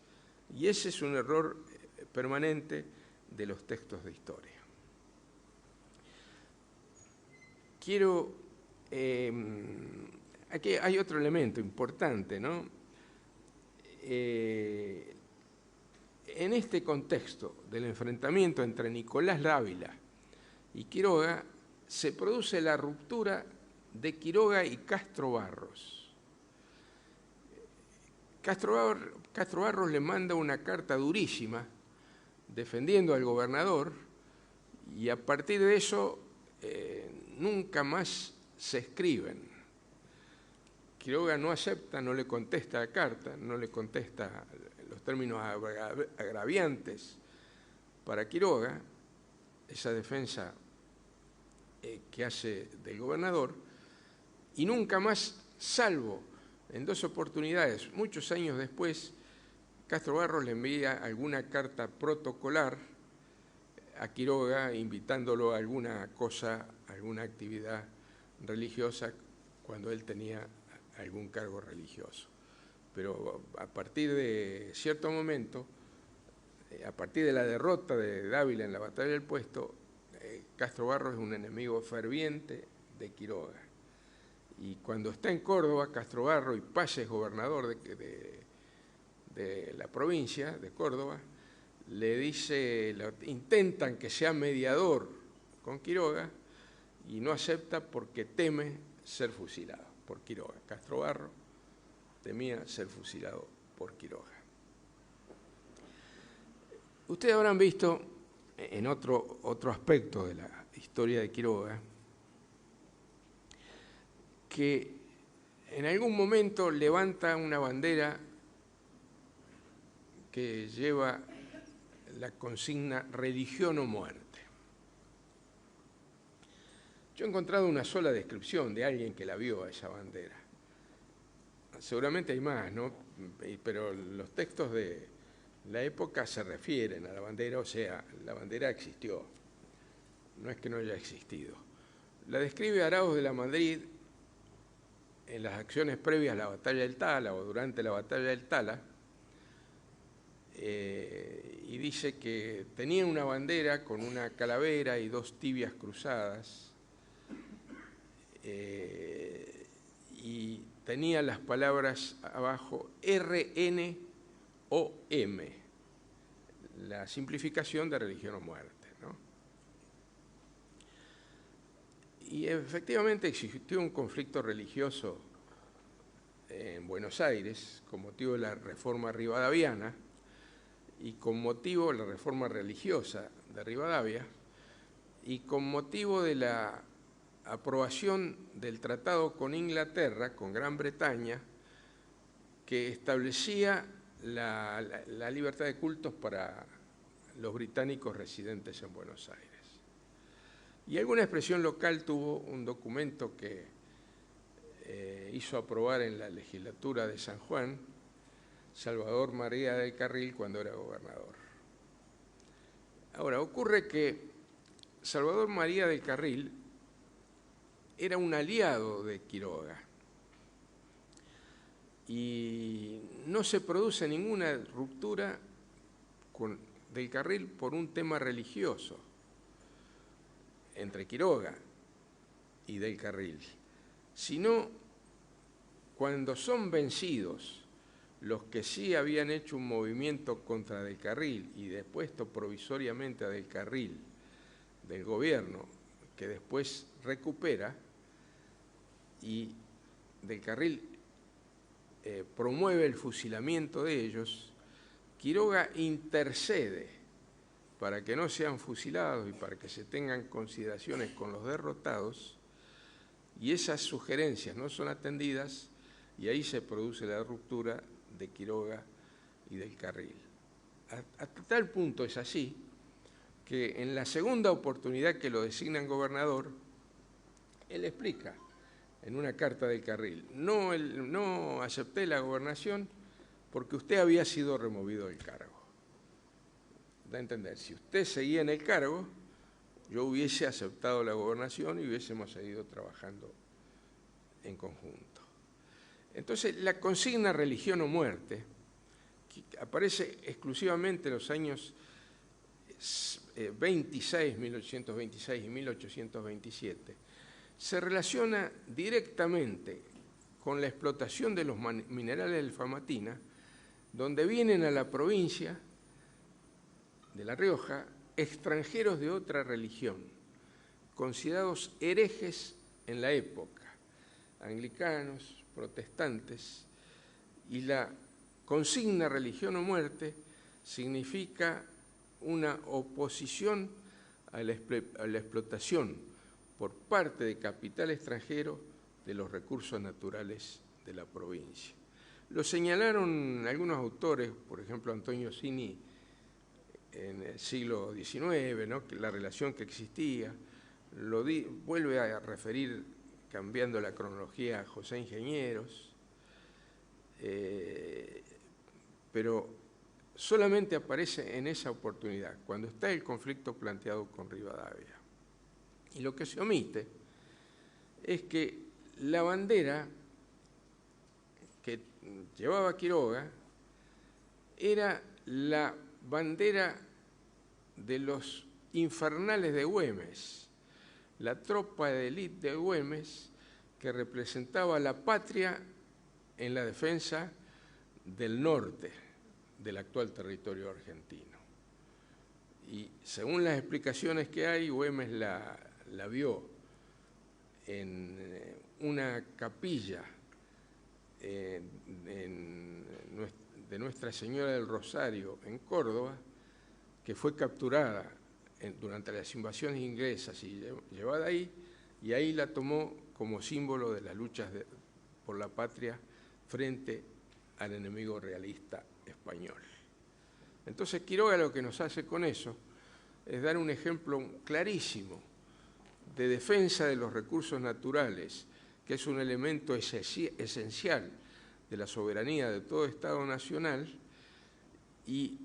[SPEAKER 5] Y ese es un error permanente de los textos de historia. Aquí hay otro elemento importante, ¿no? En este contexto del enfrentamiento entre Nicolás Dávila y Quiroga, se produce la ruptura de Quiroga y Castro Barros. Castro Barros le manda una carta durísima defendiendo al gobernador, y a partir de eso nunca más se escriben. Quiroga no acepta, no le contesta la carta, no le contesta los términos agraviantes para Quiroga, esa defensa que hace del gobernador, y nunca más, salvo en 2 oportunidades, muchos años después, Castro Barros le envía alguna carta protocolar a Quiroga invitándolo a alguna cosa, alguna actividad religiosa cuando él tenía algún cargo religioso. Pero a partir de cierto momento, a partir de la derrota de Dávila en la batalla del Puesto, Castro Barros es un enemigo ferviente de Quiroga. Y cuando está en Córdoba, Castro Barros, y Paz es gobernador de la provincia de Córdoba, le dice, intentan que sea mediador con Quiroga, y no acepta porque teme ser fusilado por Quiroga. Castro Barros temía ser fusilado por Quiroga. Ustedes habrán visto en otro aspecto de la historia de Quiroga que en algún momento levanta una bandera que lleva la consigna religión o muerte. Yo he encontrado una sola descripción de alguien que la vio a esa bandera. Seguramente hay más, ¿no? Pero los textos de la época se refieren a la bandera, o sea, la bandera existió, no es que no haya existido. La describe Arauz de la Madrid en las acciones previas a la batalla del Tala o durante la batalla del Tala, y dice que tenía una bandera con una calavera y 2 tibias cruzadas, y tenía las palabras abajo RNOM, la simplificación de religión o muerte, ¿no? Y efectivamente existió un conflicto religioso en Buenos Aires con motivo de la reforma rivadaviana y con motivo de la reforma religiosa de Rivadavia y con motivo de la aprobación del tratado con Inglaterra, con Gran Bretaña, que establecía la libertad de cultos para los británicos residentes en Buenos Aires. Y alguna expresión local tuvo un documento que hizo aprobar en la legislatura de San Juan Salvador María del Carril cuando era gobernador. Ahora, ocurre que Salvador María del Carril era un aliado de Quiroga y no se produce ninguna ruptura del Carril por un tema religioso entre Quiroga y del Carril, sino cuando son vencidos los que sí habían hecho un movimiento contra del Carril y depuesto provisoriamente a del Carril del gobierno, que después recupera, y del Carril promueve el fusilamiento de ellos, Quiroga intercede para que no sean fusilados y para que se tengan consideraciones con los derrotados, y esas sugerencias no son atendidas, y ahí se produce la ruptura de Quiroga y del Carril. Hasta tal punto es así que en la segunda oportunidad que lo designan gobernador, él explica en una carta del Carril, no acepté la gobernación porque usted había sido removido del cargo. Da a entender, si usted seguía en el cargo, yo hubiese aceptado la gobernación y hubiésemos seguido trabajando en conjunto. Entonces, la consigna religión o muerte, que aparece exclusivamente en los años 1826 y 1827, se relaciona directamente con la explotación de los minerales del Famatina, donde vienen a la provincia de La Rioja extranjeros de otra religión, considerados herejes en la época, anglicanos, protestantes, y la consigna religión o muerte significa una oposición a la explotación por parte de capital extranjero de los recursos naturales de la provincia. Lo señalaron algunos autores, por ejemplo Antonio Cini en el siglo XIX, ¿no?, que la relación que existía, vuelve a referir, cambiando la cronología, a José Ingenieros, pero solamente aparece en esa oportunidad, cuando está el conflicto planteado con Rivadavia. Y lo que se omite es que la bandera que llevaba Quiroga era la bandera de los infernales de Güemes, la tropa de élite de Güemes que representaba a la patria en la defensa del norte del actual territorio argentino. Y según las explicaciones que hay, Güemes la vio en una capilla de Nuestra Señora del Rosario en Córdoba, que fue capturada durante las invasiones inglesas y llevada ahí, y ahí la tomó como símbolo de las luchas por la patria frente al enemigo realista español. Entonces Quiroga lo que nos hace con eso es dar un ejemplo clarísimo de defensa de los recursos naturales, que es un elemento esencial de la soberanía de todo Estado nacional, y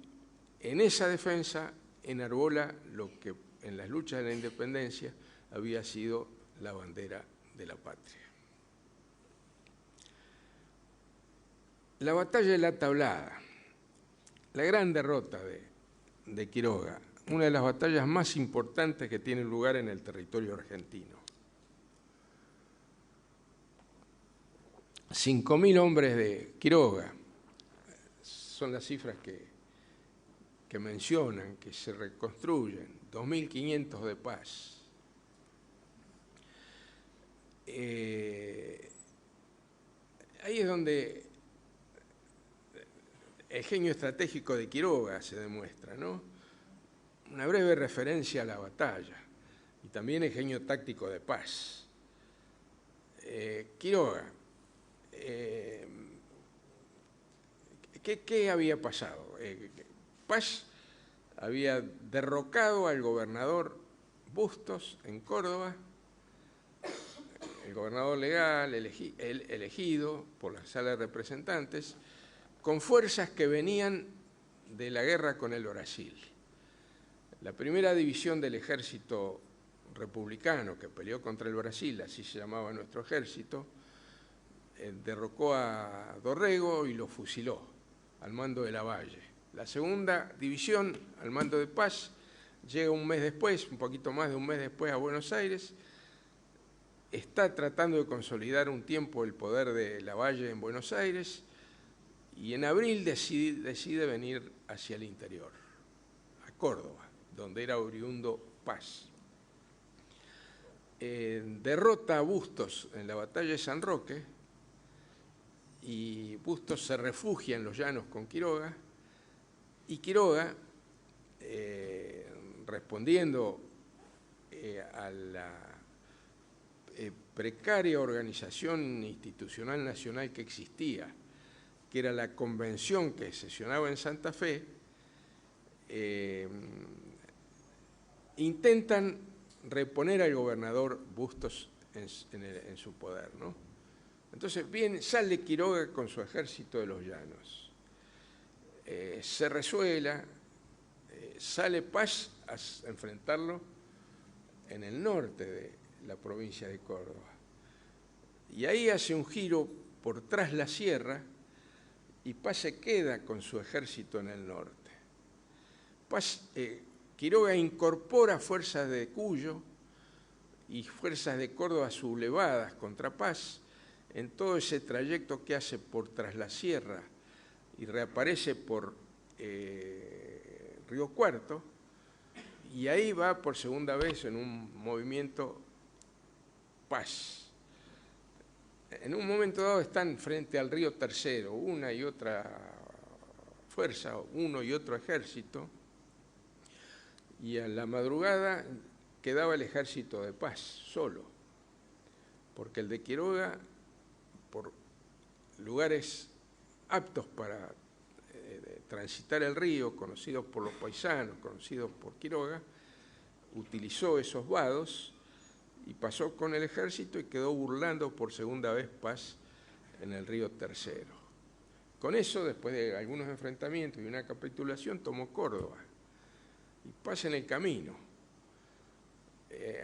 [SPEAKER 5] en esa defensa enarbola lo que en las luchas de la independencia había sido la bandera de la patria. La batalla de la Tablada, la gran derrota de Quiroga, una de las batallas más importantes que tienen lugar en el territorio argentino. 5.000 hombres de Quiroga, son las cifras que mencionan, que se reconstruyen, 2.500 de Paz. Ahí es donde el genio estratégico de Quiroga se demuestra, ¿no? Una breve referencia a la batalla y también el genio táctico de Paz. Quiroga, ¿qué había pasado? Paz había derrocado al gobernador Bustos en Córdoba, el gobernador legal elegido por la Sala de Representantes, con fuerzas que venían de la guerra con el Brasil. La primera división del ejército republicano que peleó contra el Brasil, así se llamaba nuestro ejército, derrocó a Dorrego y lo fusiló al mando de Lavalle. La segunda división, al mando de Paz, llega un mes después, un poquito más de un mes después, a Buenos Aires. Está tratando de consolidar un tiempo el poder de Lavalle en Buenos Aires y en abril decide venir hacia el interior, a Córdoba, donde era oriundo Paz. Derrota a Bustos en la batalla de San Roque y Bustos se refugia en los llanos con Quiroga, y Quiroga, respondiendo a la precaria organización institucional nacional que existía, que era la convención que sesionaba en Santa Fe, intentan reponer al gobernador Bustos en su poder, ¿no? Entonces sale Quiroga con su ejército de los llanos, se resuela, sale Paz a enfrentarlo en el norte de la provincia de Córdoba. Y ahí hace un giro por tras la sierra y Paz se queda con su ejército en el norte. Paz Quiroga incorpora fuerzas de Cuyo y fuerzas de Córdoba sublevadas contra Paz en todo ese trayecto que hace por Tras la Sierra y reaparece por Río Cuarto, y ahí va por segunda vez en un movimiento Paz. En un momento dado están frente al río Tercero, una y otra fuerza, uno y otro ejército, y a la madrugada quedaba el ejército de Paz solo, porque el de Quiroga, por lugares aptos para transitar el río, conocidos por los paisanos, conocidos por Quiroga, utilizó esos vados y pasó con el ejército y quedó burlando por segunda vez Paz en el río Tercero. Con eso, después de algunos enfrentamientos y una capitulación, tomó Córdoba y Paz en el camino.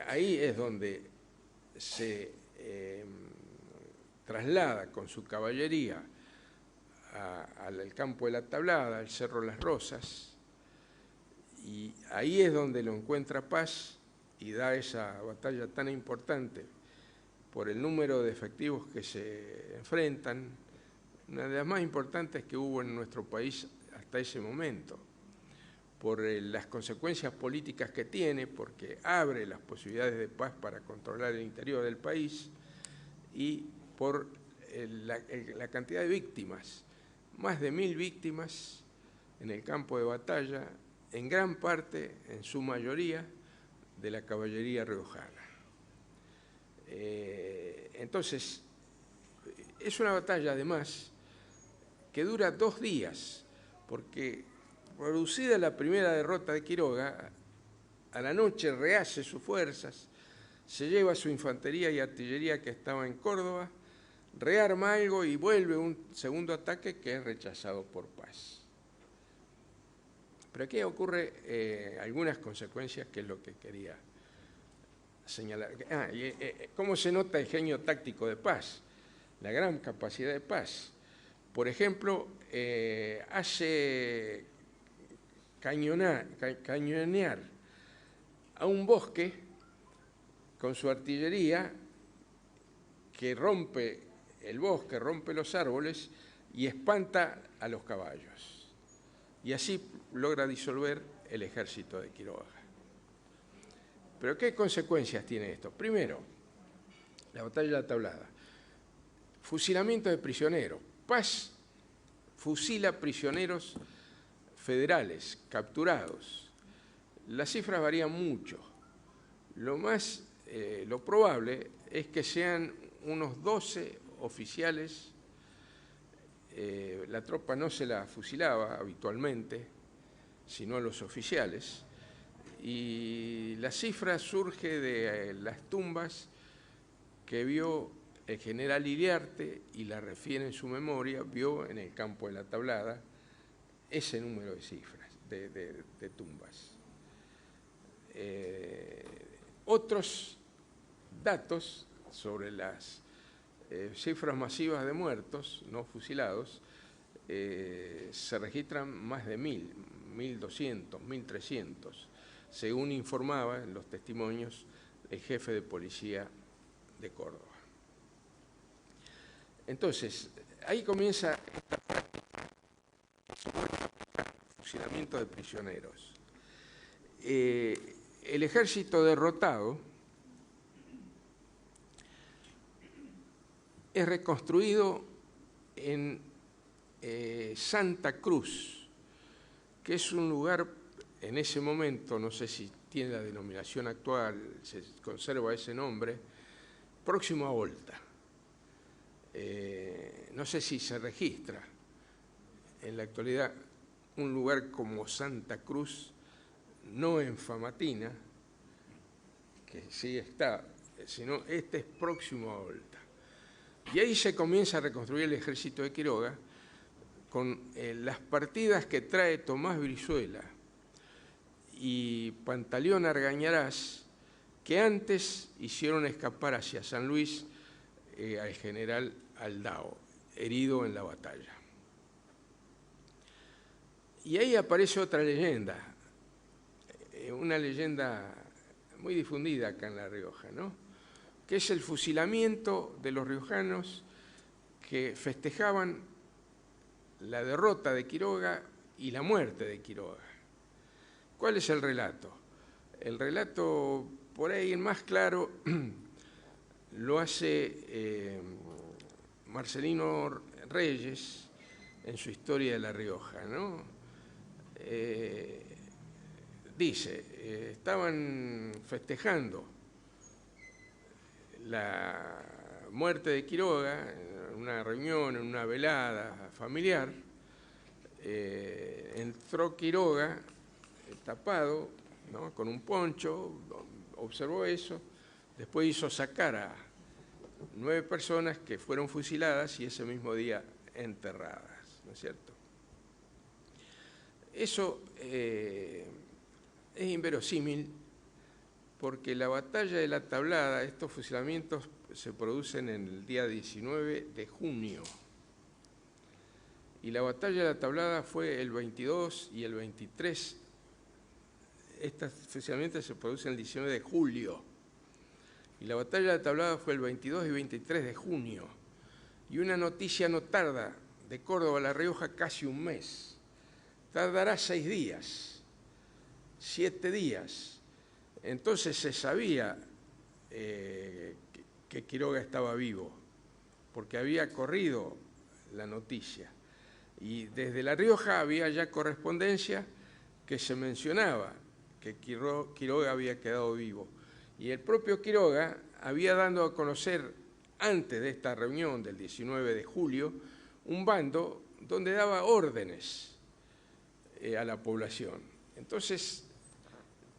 [SPEAKER 5] Ahí es donde se traslada con su caballería al campo de la Tablada, al Cerro Las Rosas, y ahí es donde lo encuentra Paz y da esa batalla tan importante por el número de efectivos que se enfrentan, una de las más importantes que hubo en nuestro país hasta ese momento, por las consecuencias políticas que tiene, porque abre las posibilidades de Paz para controlar el interior del país, y por la cantidad de víctimas, más de 1000 víctimas en el campo de batalla, en gran parte, en su mayoría, de la caballería riojana. Entonces, es una batalla además que dura 2 días, porque producida la primera derrota de Quiroga, a la noche rehace sus fuerzas, se lleva su infantería y artillería que estaba en Córdoba, rearma algo y vuelve un segundo ataque que es rechazado por Paz. Pero aquí ocurre algunas consecuencias, que es lo que quería señalar. ¿Cómo se nota el genio táctico de Paz? La gran capacidad de Paz. Por ejemplo, hace cañonear a un bosque con su artillería que rompe el bosque, rompe los árboles y espanta a los caballos. Y así logra disolver el ejército de Quiroga. ¿Pero qué consecuencias tiene esto? Primero, la batalla de la Tablada. Fusilamiento de prisioneros. Paz fusila prisioneros federales capturados. Las cifras varían mucho. Lo probable es que sean unos 12 oficiales. La tropa no se la fusilaba habitualmente, sino a los oficiales. Y la cifra surge de las tumbas que vio el general Iriarte, y la refiere en su memoria, vio en el campo de la Tablada ese número de cifras, de tumbas. Otros datos sobre las cifras masivas de muertos no fusilados, se registran más de 1000, 1200, 1300, según informaba en los testimonios el jefe de policía de Córdoba. Entonces, ahí comienza esta práctica, fusilamiento de prisioneros. El ejército derrotado es reconstruido en Santa Cruz, que es un lugar, en ese momento, no sé si tiene la denominación actual, se conserva ese nombre, próximo a Olta. No sé si se registra en la actualidad un lugar como Santa Cruz, no en Famatina, que sí está, sino este es próximo a Olta. Y ahí se comienza a reconstruir el ejército de Quiroga con las partidas que trae Tomás Brizuela y Pantaleón Argañarás, que antes hicieron escapar hacia San Luis al general Aldao, herido en la batalla. Y ahí aparece otra leyenda. una leyenda muy difundida acá en La Rioja, ¿no? Que es el fusilamiento de los riojanos que festejaban la derrota de Quiroga y la muerte de Quiroga. ¿Cuál es el relato? El relato, por ahí el más claro, lo hace Marcelino Reyes en su Historia de La Rioja, ¿no? Dice, estaban festejando la muerte de Quiroga en una reunión, en una velada familiar. Entró Quiroga tapado, ¿no?, con un poncho, observó eso, después hizo sacar a 9 personas que fueron fusiladas y ese mismo día enterradas, ¿no es cierto? Eso es inverosímil porque la batalla de la Tablada, estos fusilamientos se producen en el día 19 de junio y la batalla de la Tablada fue el 22 y el 23. Estos fusilamientos se producen el 19 de julio y la batalla de la Tablada fue el 22 y 23 de junio. Y una noticia no tarda de Córdoba a La Rioja casi un mes. Tardará 6 días, 7 días. Entonces se sabía que Quiroga estaba vivo, porque había corrido la noticia. Y desde La Rioja había ya correspondencia que se mencionaba que Quiroga había quedado vivo. Y el propio Quiroga había dado a conocer, antes de esta reunión del 19 de julio, un bando donde daba órdenes a la población. Entonces,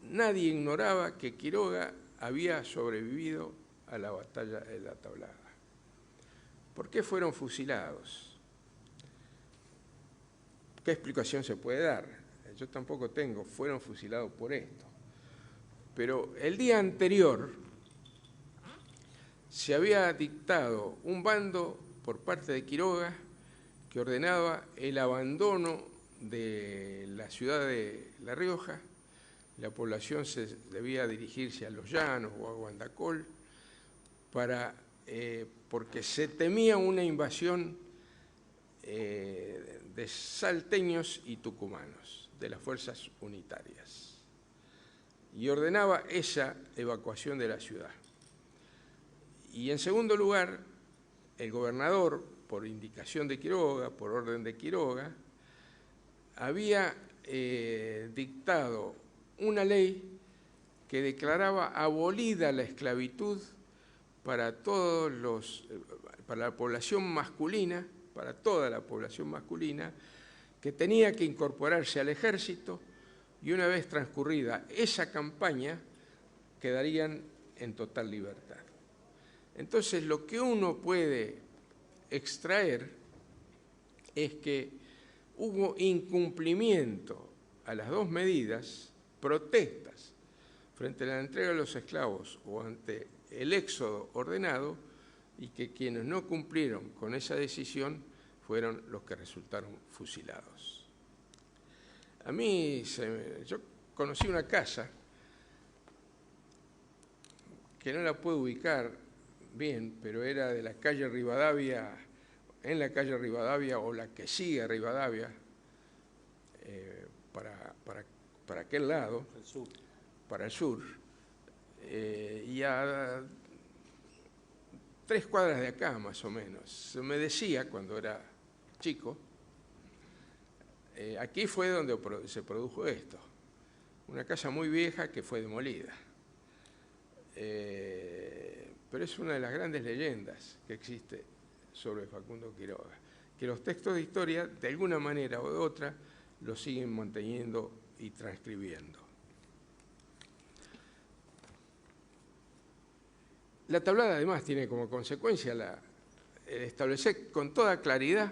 [SPEAKER 5] nadie ignoraba que Quiroga había sobrevivido a la batalla de la Tablada. ¿Por qué fueron fusilados? ¿Qué explicación se puede dar? Yo tampoco tengo, fueron fusilados por esto. Pero el día anterior se había dictado un bando por parte de Quiroga que ordenaba el abandono de la ciudad de La Rioja. La población debía dirigirse a Los Llanos o a Guandacol porque se temía una invasión de salteños y tucumanos, de las fuerzas unitarias. Y ordenaba esa evacuación de la ciudad. Y en segundo lugar, el gobernador, por indicación de Quiroga, por orden de Quiroga, había dictado una ley que declaraba abolida la esclavitud para la población masculina, para toda la población masculina, que tenía que incorporarse al ejército y una vez transcurrida esa campaña quedarían en total libertad. Entonces, lo que uno puede extraer es que hubo incumplimiento a las dos medidas, protestas frente a la entrega de los esclavos o ante el éxodo ordenado, y que quienes no cumplieron con esa decisión fueron los que resultaron fusilados. A mí, yo conocí una casa que no la puedo ubicar bien, pero era de la calle Rivadavia, en la calle Rivadavia o la que sigue a Rivadavia, para aquel lado, para el sur, y a 3 cuadras de acá más o menos. Se me decía cuando era chico, aquí fue donde se produjo esto, una casa muy vieja que fue demolida. Pero es una de las grandes leyendas que existe sobre Facundo Quiroga, que los textos de historia, de alguna manera o de otra, lo siguen manteniendo y transcribiendo. La Tablada, además, tiene como consecuencia el establecer con toda claridad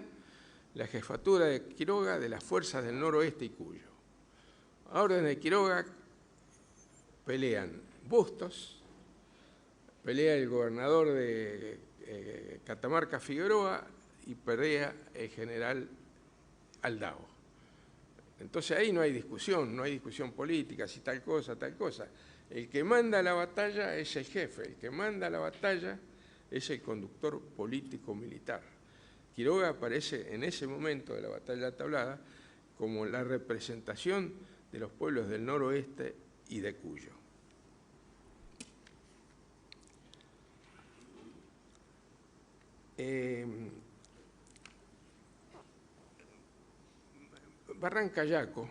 [SPEAKER 5] la jefatura de Quiroga de las fuerzas del noroeste y Cuyo. A orden de Quiroga pelean Bustos, pelea el gobernador de Catamarca Figueroa y pelea el general Aldao. Entonces ahí no hay discusión política, si tal cosa, tal cosa. El que manda la batalla es el jefe, el que manda la batalla es el conductor político-militar. Quiroga aparece en ese momento de la batalla de la Tablada como la representación de los pueblos del noroeste y de Cuyo. Barranca Yaco,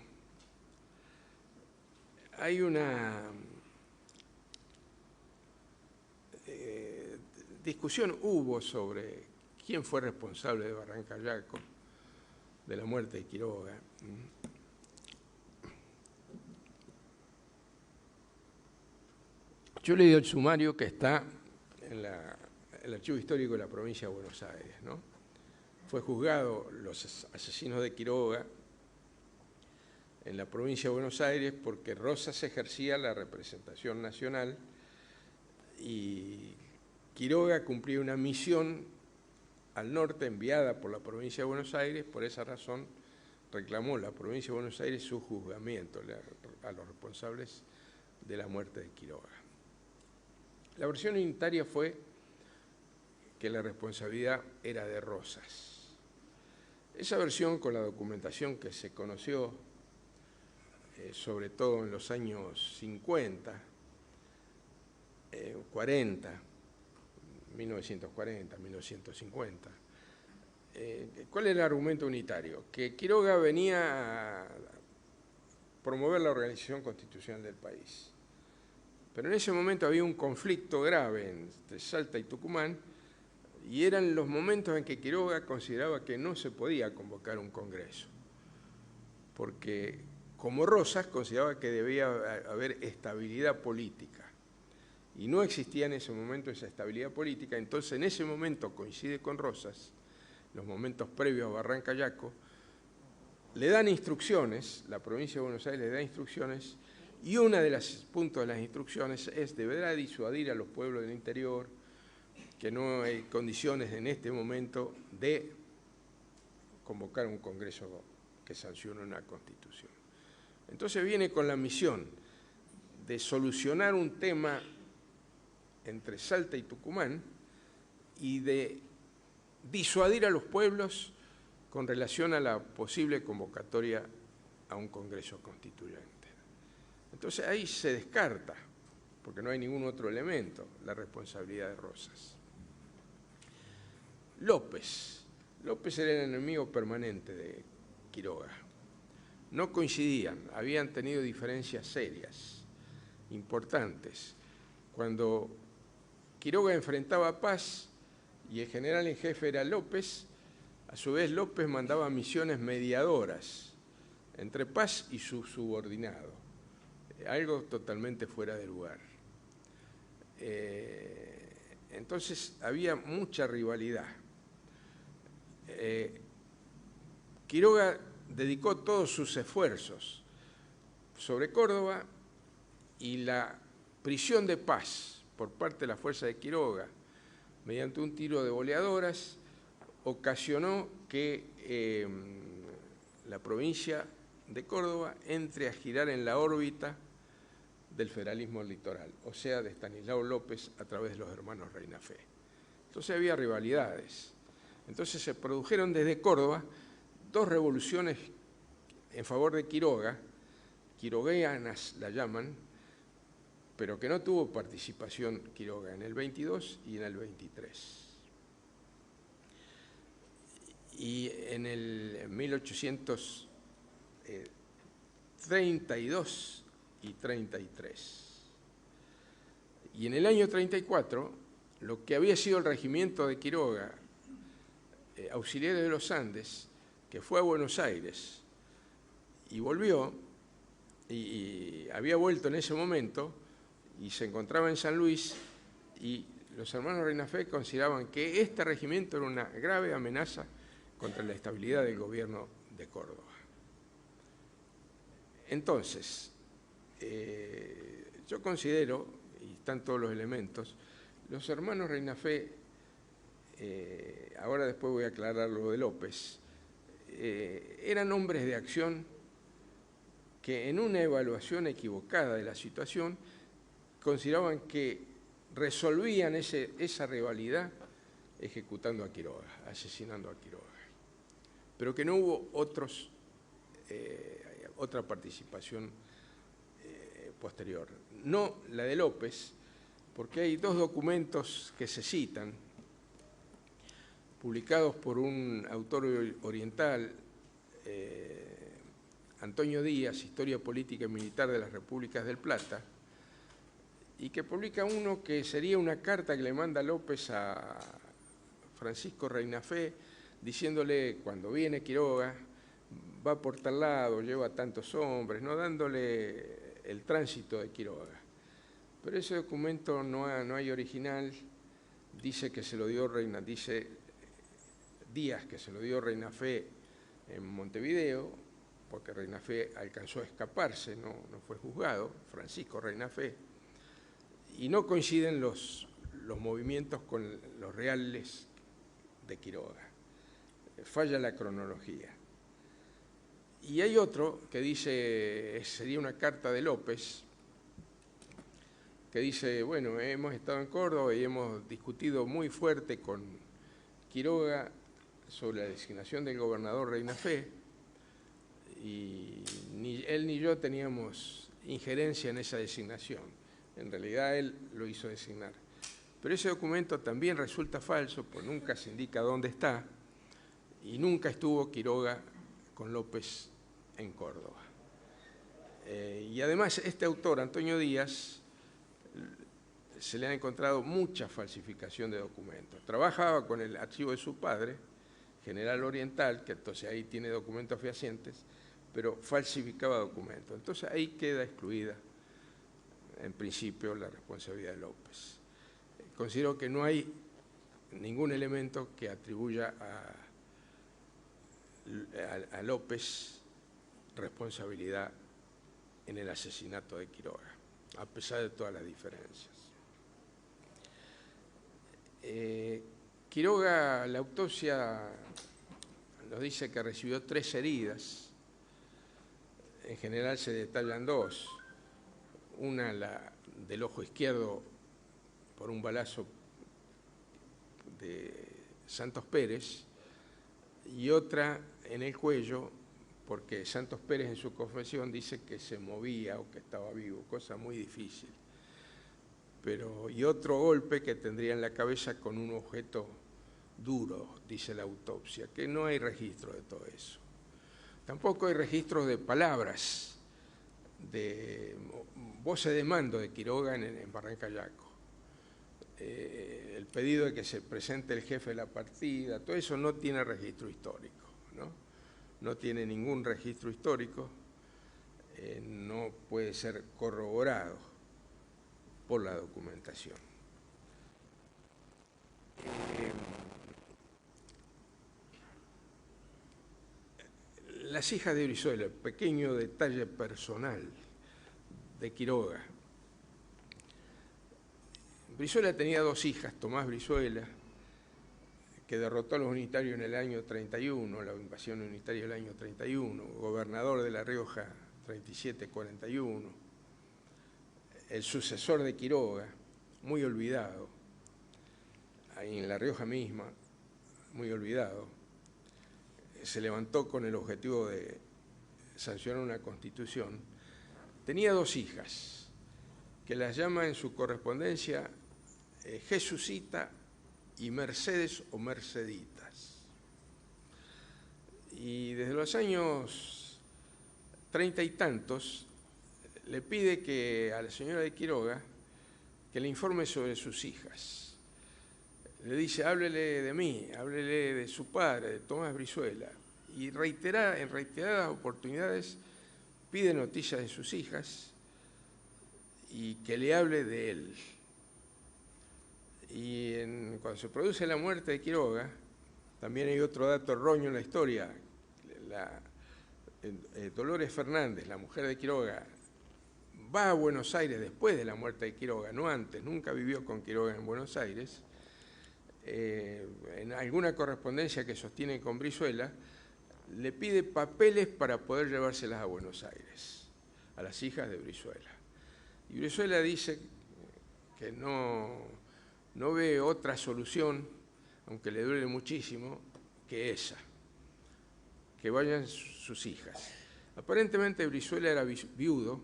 [SPEAKER 5] hay una discusión hubo sobre quién fue responsable de Barranca Yaco, de la muerte de Quiroga. Yo leí el sumario que está en el Archivo Histórico de la Provincia de Buenos Aires, ¿no? Fue juzgado los asesinos de Quiroga en la provincia de Buenos Aires porque Rosas ejercía la representación nacional y Quiroga cumplía una misión al norte enviada por la provincia de Buenos Aires. Por esa razón reclamó la provincia de Buenos Aires su juzgamiento a los responsables de la muerte de Quiroga. La versión unitaria fue que la responsabilidad era de Rosas. Esa versión, con la documentación que se conoció, sobre todo en los años 50, 40, 1940, 1950. ¿Cuál era el argumento unitario? Que Quiroga venía a promover la organización constitucional del país. Pero en ese momento había un conflicto grave entre Salta y Tucumán, y eran los momentos en que Quiroga consideraba que no se podía convocar un congreso, porque como Rosas consideraba que debía haber estabilidad política, y no existía en ese momento esa estabilidad política. Entonces en ese momento coincide con Rosas, los momentos previos a Barranca Yaco, le dan instrucciones, la provincia de Buenos Aires le da instrucciones, y uno de los puntos de las instrucciones es: deberá disuadir a los pueblos del interior, que no hay condiciones en este momento de convocar un congreso que sancione una constitución. Entonces viene con la misión de solucionar un tema entre Salta y Tucumán y de disuadir a los pueblos con relación a la posible convocatoria a un congreso constituyente. Entonces ahí se descarta, porque no hay ningún otro elemento, la responsabilidad de Rosas. López era el enemigo permanente de Quiroga. No coincidían, habían tenido diferencias serias, importantes. Cuando Quiroga enfrentaba a Paz y el general en jefe era López, a su vez López mandaba misiones mediadoras entre Paz y su subordinado, algo totalmente fuera de lugar. Entonces había mucha rivalidad. Quiroga dedicó todos sus esfuerzos sobre Córdoba, y la prisión de Paz por parte de la fuerza de Quiroga, mediante un tiro de boleadoras, ocasionó que la provincia de Córdoba entre a girar en la órbita del federalismo litoral, o sea, de Estanislao López a través de los hermanos Reinafé. Entonces había rivalidades. Entonces se produjeron desde Córdoba dos revoluciones en favor de Quiroga, quirogueanas la llaman, pero que no tuvo participación Quiroga en el 22 y en el 23. Y en el 1832 y 33. Y en el año 34, lo que había sido el regimiento de Quiroga, auxiliares de los Andes, que fue a Buenos Aires y volvió, y había vuelto en ese momento, y se encontraba en San Luis, y los hermanos Reinafé consideraban que este regimiento era una grave amenaza contra la estabilidad del gobierno de Córdoba. Entonces, yo considero, y están todos los elementos, los hermanos Reinafé, ahora después voy a aclarar lo de López, eran hombres de acción que en una evaluación equivocada de la situación consideraban que resolvían esa rivalidad ejecutando a Quiroga, asesinando a Quiroga, pero que no hubo otra participación posterior. No la de López, porque hay dos documentos que se citan, publicados por un autor oriental, Antonio Díaz, Historia Política y Militar de las Repúblicas del Plata, y que publica uno que sería una carta que le manda López a Francisco Reinafé, diciéndole, cuando viene Quiroga, va por tal lado, lleva tantos hombres, no dándole el tránsito de Quiroga. Pero ese documento no hay original, dice que se lo dio dice Díaz que se lo dio Reinafé en Montevideo, porque Reinafé alcanzó a escaparse, no fue juzgado, Francisco Reinafé, y no coinciden los movimientos con los reales de Quiroga. Falla la cronología. Y hay otro que dice, sería una carta de López, que dice, bueno, hemos estado en Córdoba y hemos discutido muy fuerte con Quiroga sobre la designación del gobernador Reinafé, y ni él ni yo teníamos injerencia en esa designación. En realidad él lo hizo designar. Pero ese documento también resulta falso, pues nunca se indica dónde está, y nunca estuvo Quiroga con López en Córdoba. Y además este autor, Antonio Díaz, se le ha encontrado mucha falsificación de documentos. Trabajaba con el archivo de su padre, General Oriental, que entonces ahí tiene documentos fehacientes, pero falsificaba documentos. Entonces ahí queda excluida, en principio, la responsabilidad de López. Considero que no hay ningún elemento que atribuya a López responsabilidad en el asesinato de Quiroga, a pesar de todas las diferencias. Quiroga, la autopsia nos dice que recibió 3 heridas, en general se detallan 2, una la del ojo izquierdo por un balazo de Santos Pérez y otra en el cuello porque Santos Pérez en su confesión dice que se movía o que estaba vivo, cosa muy difícil. Y otro golpe que tendría en la cabeza con un objeto duro, dice la autopsia, que no hay registro de todo eso. Tampoco hay registros de palabras, de voces de mando de Quiroga en Barranca Yaco. El pedido de que se presente el jefe de la partida, todo eso no tiene registro histórico, no tiene ningún registro histórico, no puede ser corroborado por la documentación. Las hijas de Brizuela, pequeño detalle personal de Quiroga. Brizuela tenía 2 hijas, Tomás Brizuela, que derrotó a los unitarios en el año 31, la invasión unitaria del año 31, gobernador de La Rioja 37-41, el sucesor de Quiroga, muy olvidado, ahí en La Rioja misma, muy olvidado, se levantó con el objetivo de sancionar una constitución. Tenía 2 hijas, que las llama en su correspondencia Jesucita y Mercedes o Merceditas. Y desde los años 30 y tantos le pide a la señora de Quiroga que le informe sobre sus hijas. Le dice, háblele de mí, háblele de su padre, de Tomás Brizuela. Y en reiteradas oportunidades pide noticias de sus hijas y que le hable de él. Y cuando se produce la muerte de Quiroga, también hay otro dato erróneo en la historia. Dolores Fernández, la mujer de Quiroga, va a Buenos Aires después de la muerte de Quiroga, no antes, nunca vivió con Quiroga en Buenos Aires. En alguna correspondencia que sostiene con Brizuela, le pide papeles para poder llevárselas a Buenos Aires. a las hijas de Brizuela. Y Brizuela dice que no ve otra solución, aunque le duele muchísimo, que esa, que vayan sus hijas. Aparentemente Brizuela era viudo,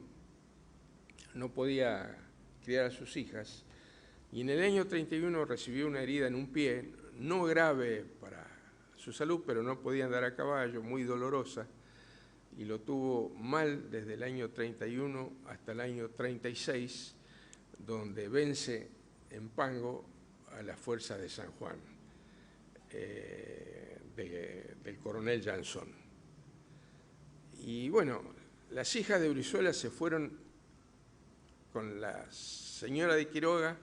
[SPEAKER 5] no podía criar a sus hijas, y en el año 31 recibió una herida en un pie, no grave para su salud, pero no podía andar a caballo, muy dolorosa, y lo tuvo mal desde el año 31 hasta el año 36, donde vence en Pango a las fuerzas de San Juan, del coronel Jansón. Y bueno, las hijas de Brizuela se fueron con la señora de Quiroga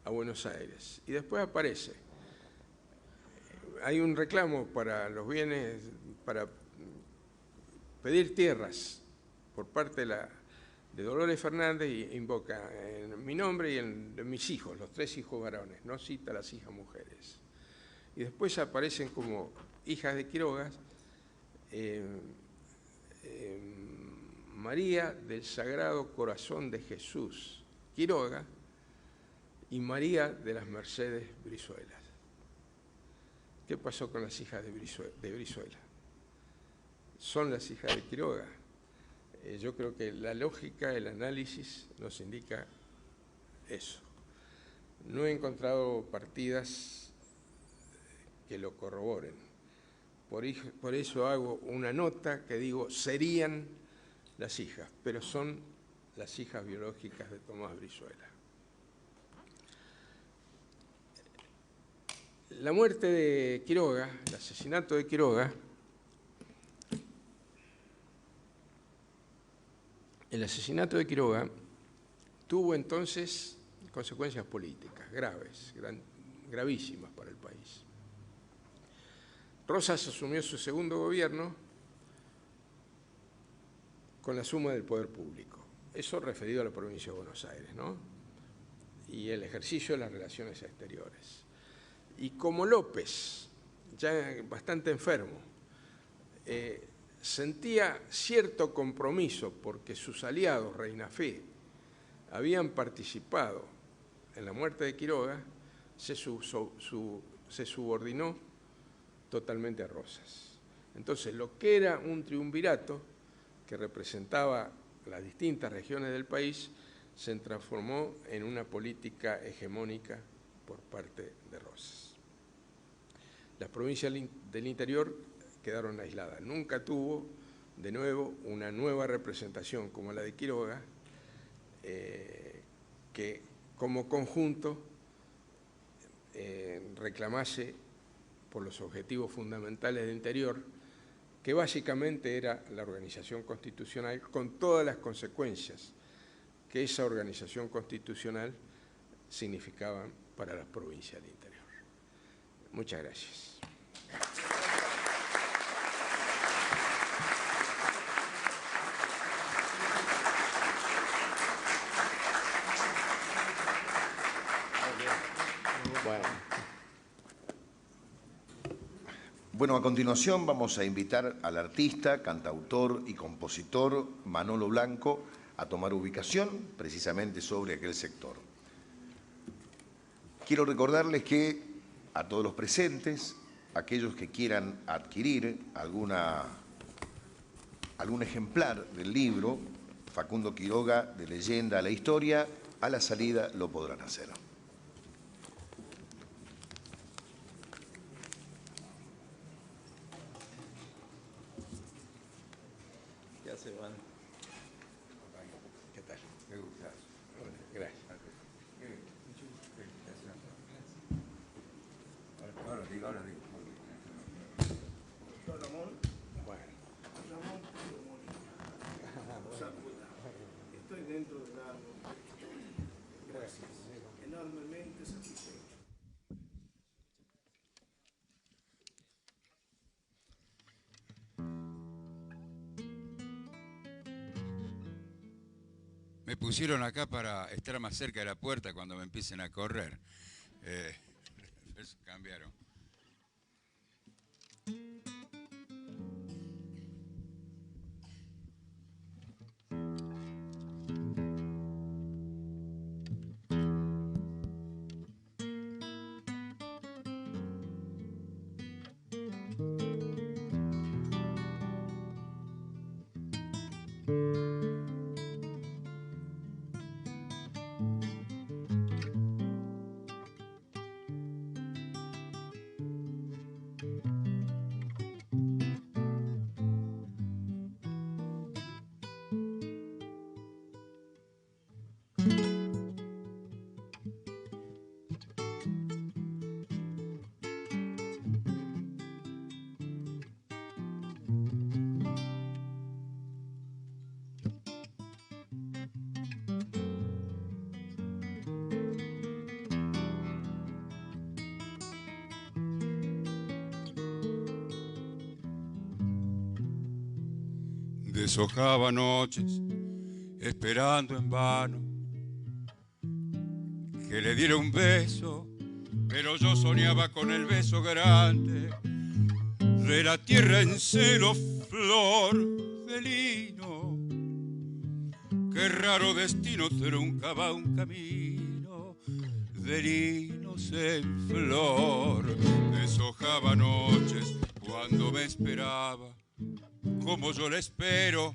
[SPEAKER 5] a Buenos Aires. Y después aparece. Hay un reclamo para los bienes, para pedir tierras por parte de Dolores Fernández, y invoca en mi nombre y en mis hijos, los 3 hijos varones, no cita a las hijas mujeres. Y después aparecen como hijas de Quiroga María del Sagrado Corazón de Jesús Quiroga y María de las Mercedes Brizuela. ¿Qué pasó con las hijas de Brizuela? Son las hijas de Quiroga. Yo creo que la lógica, el análisis nos indica eso. No he encontrado partidas que lo corroboren. Por eso hago una nota que digo, serían las hijas, pero son las hijas biológicas de Tomás Brizuela. La muerte de Quiroga, el asesinato de Quiroga, tuvo entonces consecuencias políticas graves, gravísimas para el país. Rosas asumió su segundo gobierno con la suma del poder público. Eso referido a la provincia de Buenos Aires, ¿no? Y el ejercicio de las relaciones exteriores. Y como López, ya bastante enfermo, sentía cierto compromiso porque sus aliados, Reina Fe, habían participado en la muerte de Quiroga, se subordinó totalmente a Rosas. Entonces, lo que era un triunvirato que representaba las distintas regiones del país se transformó en una política hegemónica por parte de Rosas. Las provincias del interior quedaron aisladas. Nunca tuvo, de nuevo, una nueva representación como la de Quiroga, que como conjunto reclamase por los objetivos fundamentales del interior, que básicamente era la organización constitucional, con todas las consecuencias que esa organización constitucional significaba para las provincias del interior. Muchas gracias.
[SPEAKER 1] Bueno, a continuación vamos a invitar al artista, cantautor y compositor Manolo Blanco a tomar ubicación precisamente sobre aquel sector. Quiero recordarles que a todos los presentes, aquellos que quieran adquirir algún ejemplar del libro Facundo Quiroga, de Leyenda a la Historia, a la salida lo podrán hacer.
[SPEAKER 3] Ya se van.
[SPEAKER 5] ¿Qué tal?
[SPEAKER 3] Me gusta.
[SPEAKER 5] Gracias.
[SPEAKER 3] Ahora digo.
[SPEAKER 2] Ramón.
[SPEAKER 5] Bueno.
[SPEAKER 2] Ramón Estoy dentro del árbol. Gracias. Enormemente satisfecho.
[SPEAKER 6] Me pusieron acá para estar más cerca de la puerta cuando me empiecen a correr. Eso cambiaron. Deshojaba noches esperando en vano que le diera un beso, pero yo soñaba con el beso grande de la tierra en celo, flor de lino. Qué raro destino truncaba un camino de linos en flor. Deshojaba noches cuando me esperaba, como yo le espero,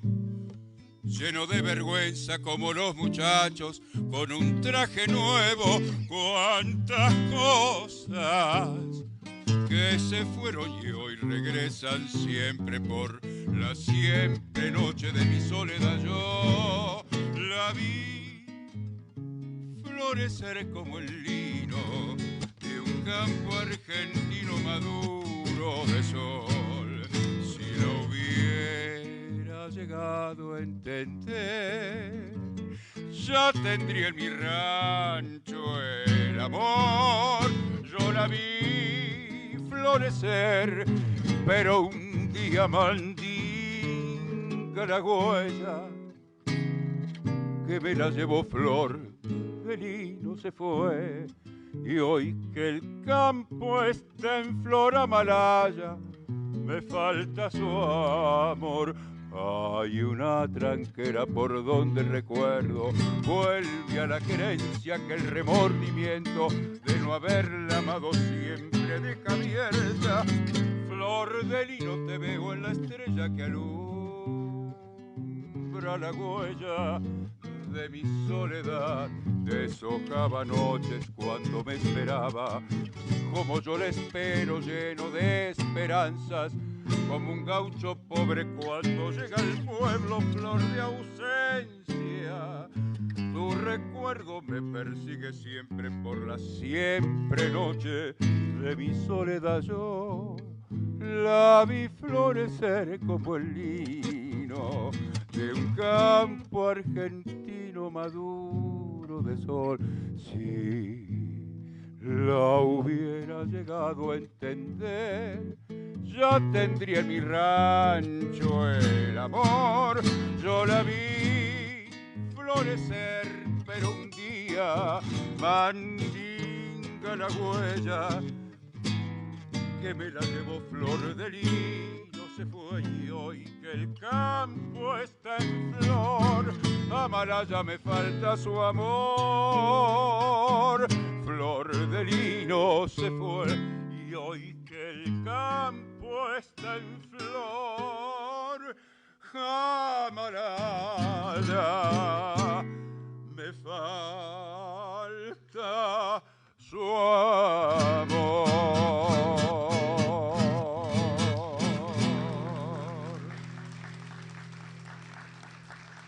[SPEAKER 6] lleno de vergüenza como los muchachos, con un traje nuevo. Cuántas cosas que se fueron y hoy regresan siempre por la siempre noche de mi soledad. Yo la vi florecer como el lino de un campo argentino maduro de sol. Si la hubiera llegado a entender, ya tendría en mi rancho el amor. Yo la vi florecer, pero un día mandinga la huella que me la llevó, flor de lino se fue. Y hoy que el campo está en flor amalaya, me falta su amor. Hay una tranquera por donde el recuerdo vuelve a la querencia que el remordimiento de no haberla amado siempre deja abierta. Flor de lino, te veo en la estrella que alumbra la huella de mi soledad. Deshojaba noches cuando me esperaba, como yo le espero, lleno de esperanzas, como un gaucho pobre cuando llega al pueblo, flor de ausencia. Tu recuerdo me persigue siempre por la siempre noche de mi soledad. Yo la vi florecer como el lino de un campo argentino maduro de sol. Si la hubiera llegado a entender, ya tendría en mi rancho el amor. Yo la vi florecer, pero un día mandinga la huella que me la llevó, flor de lino se fue. Y hoy que el campo está en flor, amaraya me falta su amor. Flor de lino se fue. Y hoy que el campo está en flor, amaraya me falta su amor.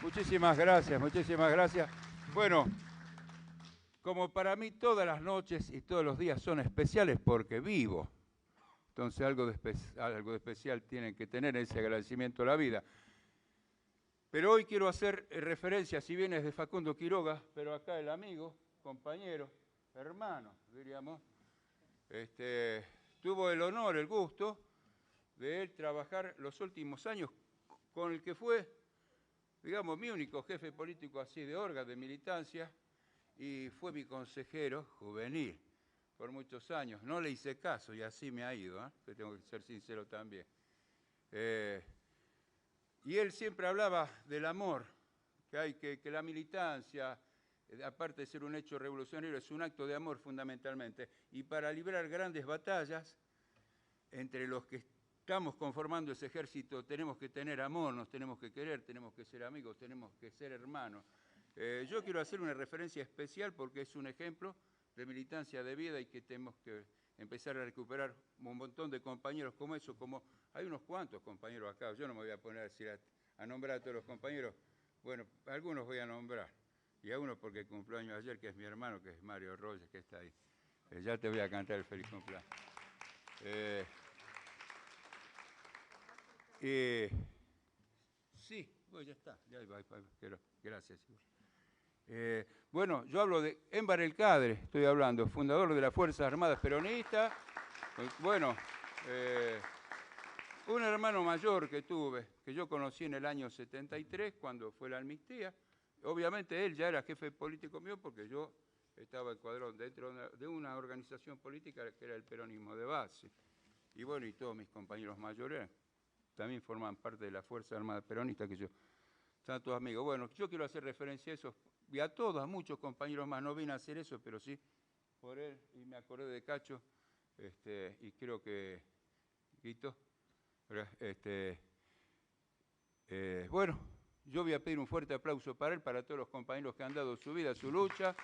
[SPEAKER 6] Muchísimas gracias, muchísimas gracias. Bueno, como para mí todas las noches y todos los días son especiales porque vivo, entonces algo de especial tienen que tener ese agradecimiento a la vida. Pero hoy quiero hacer referencia, si bien es de Facundo Quiroga, pero acá el amigo, compañero, hermano, diríamos, tuvo el honor, el gusto de él trabajar los últimos años con el que fue, digamos, mi único jefe político así de orga, de militancia, y fue mi consejero juvenil por muchos años. No le hice caso y así me ha ido, que tengo que ser sincero también. Y él siempre hablaba del amor, que la militancia, aparte de ser un hecho revolucionario, es un acto de amor fundamentalmente. Y para librar grandes batallas, entre los que estamos conformando ese ejército, tenemos que tener amor, nos tenemos que querer, tenemos que ser amigos, tenemos que ser hermanos. Yo quiero hacer una referencia especial porque es un ejemplo de militancia de vida y que tenemos que empezar a recuperar un montón de compañeros como eso, como hay unos cuantos compañeros acá. Yo no me voy a poner a decir a nombrar a todos los compañeros. Bueno, algunos voy a nombrar. Y a uno porque cumpleaños ayer, que es mi hermano, que es Mario Rogers, que está ahí. Ya te voy a cantar el feliz cumpleaños. Sí, pues ya está. Gracias. Bueno, yo hablo de Émbar El Cadre, estoy hablando, fundador de las Fuerzas Armadas Peronistas. Bueno, un hermano mayor que tuve, que yo conocí en el año 73, cuando fue la amnistía. Obviamente él ya era jefe político mío porque yo estaba encuadrado dentro de una organización política que era el peronismo de base. Y bueno, y todos mis compañeros mayores también forman parte de la Fuerza Armada Peronista, que yo, están todos amigos. Bueno, yo quiero hacer referencia a eso, y a todos, a muchos compañeros más. No vine a hacer eso, pero sí por él, y me acordé de Cacho, y creo que, Guito, bueno, yo voy a pedir un fuerte aplauso para él, para todos los compañeros que han dado su vida, su lucha,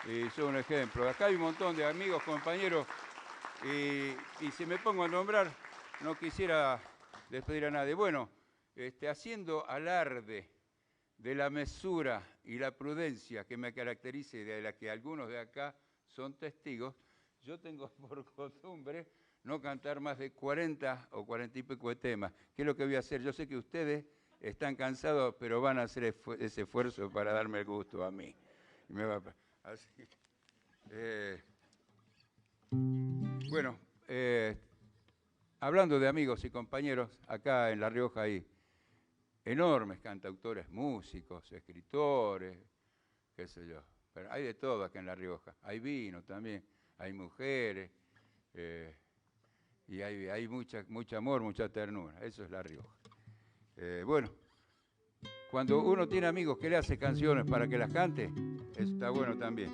[SPEAKER 6] y son un ejemplo. Acá hay un montón de amigos, compañeros, y si me pongo a nombrar, no quisiera despedir a nadie. Bueno, haciendo alarde de la mesura y la prudencia que me caracteriza y de la que algunos de acá son testigos, yo tengo por costumbre no cantar más de 40 o 40 y pico de temas. ¿Qué es lo que voy a hacer? Yo sé que ustedes están cansados, pero van a hacer ese esfuerzo para darme el gusto a mí. Así, bueno, hablando de amigos y compañeros, acá en La Rioja hay enormes cantautores, músicos, escritores, qué sé yo. Pero hay de todo acá en La Rioja. Hay vino también, hay mujeres, y hay mucho amor, mucha ternura. Eso es La Rioja. Bueno, cuando uno tiene amigos que le hace canciones para que las cante, eso está bueno también.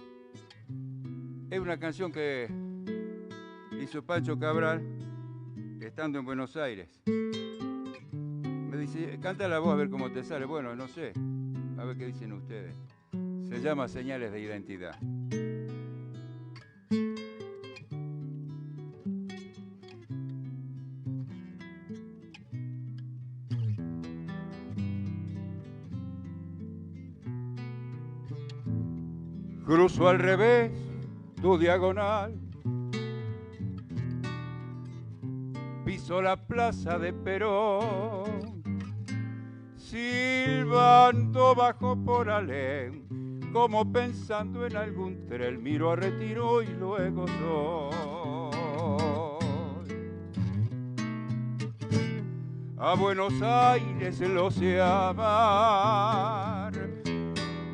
[SPEAKER 6] Es una canción que hizo Pancho Cabral estando en Buenos Aires. Me dice, canta la voz a ver cómo te sale. Bueno, no sé, a ver qué dicen ustedes. Se llama Señales de Identidad. Cruzo al revés tu diagonal, piso la plaza de Perón, silbando bajo por Alem, como pensando en algún tren, miro a Retiro y luego soy. A Buenos Aires lo sé amar,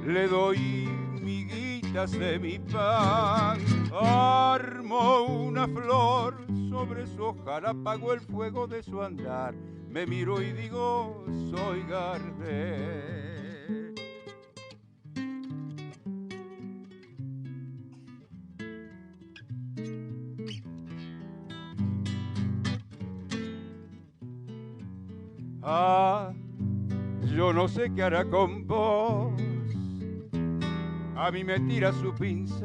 [SPEAKER 6] le doy miguitas de mi pan, armo una flor, sobre su hojar apago el fuego de su andar, me miro y digo, soy Gardel. Ah, yo no sé qué hará con vos, a mí me tira su pincel,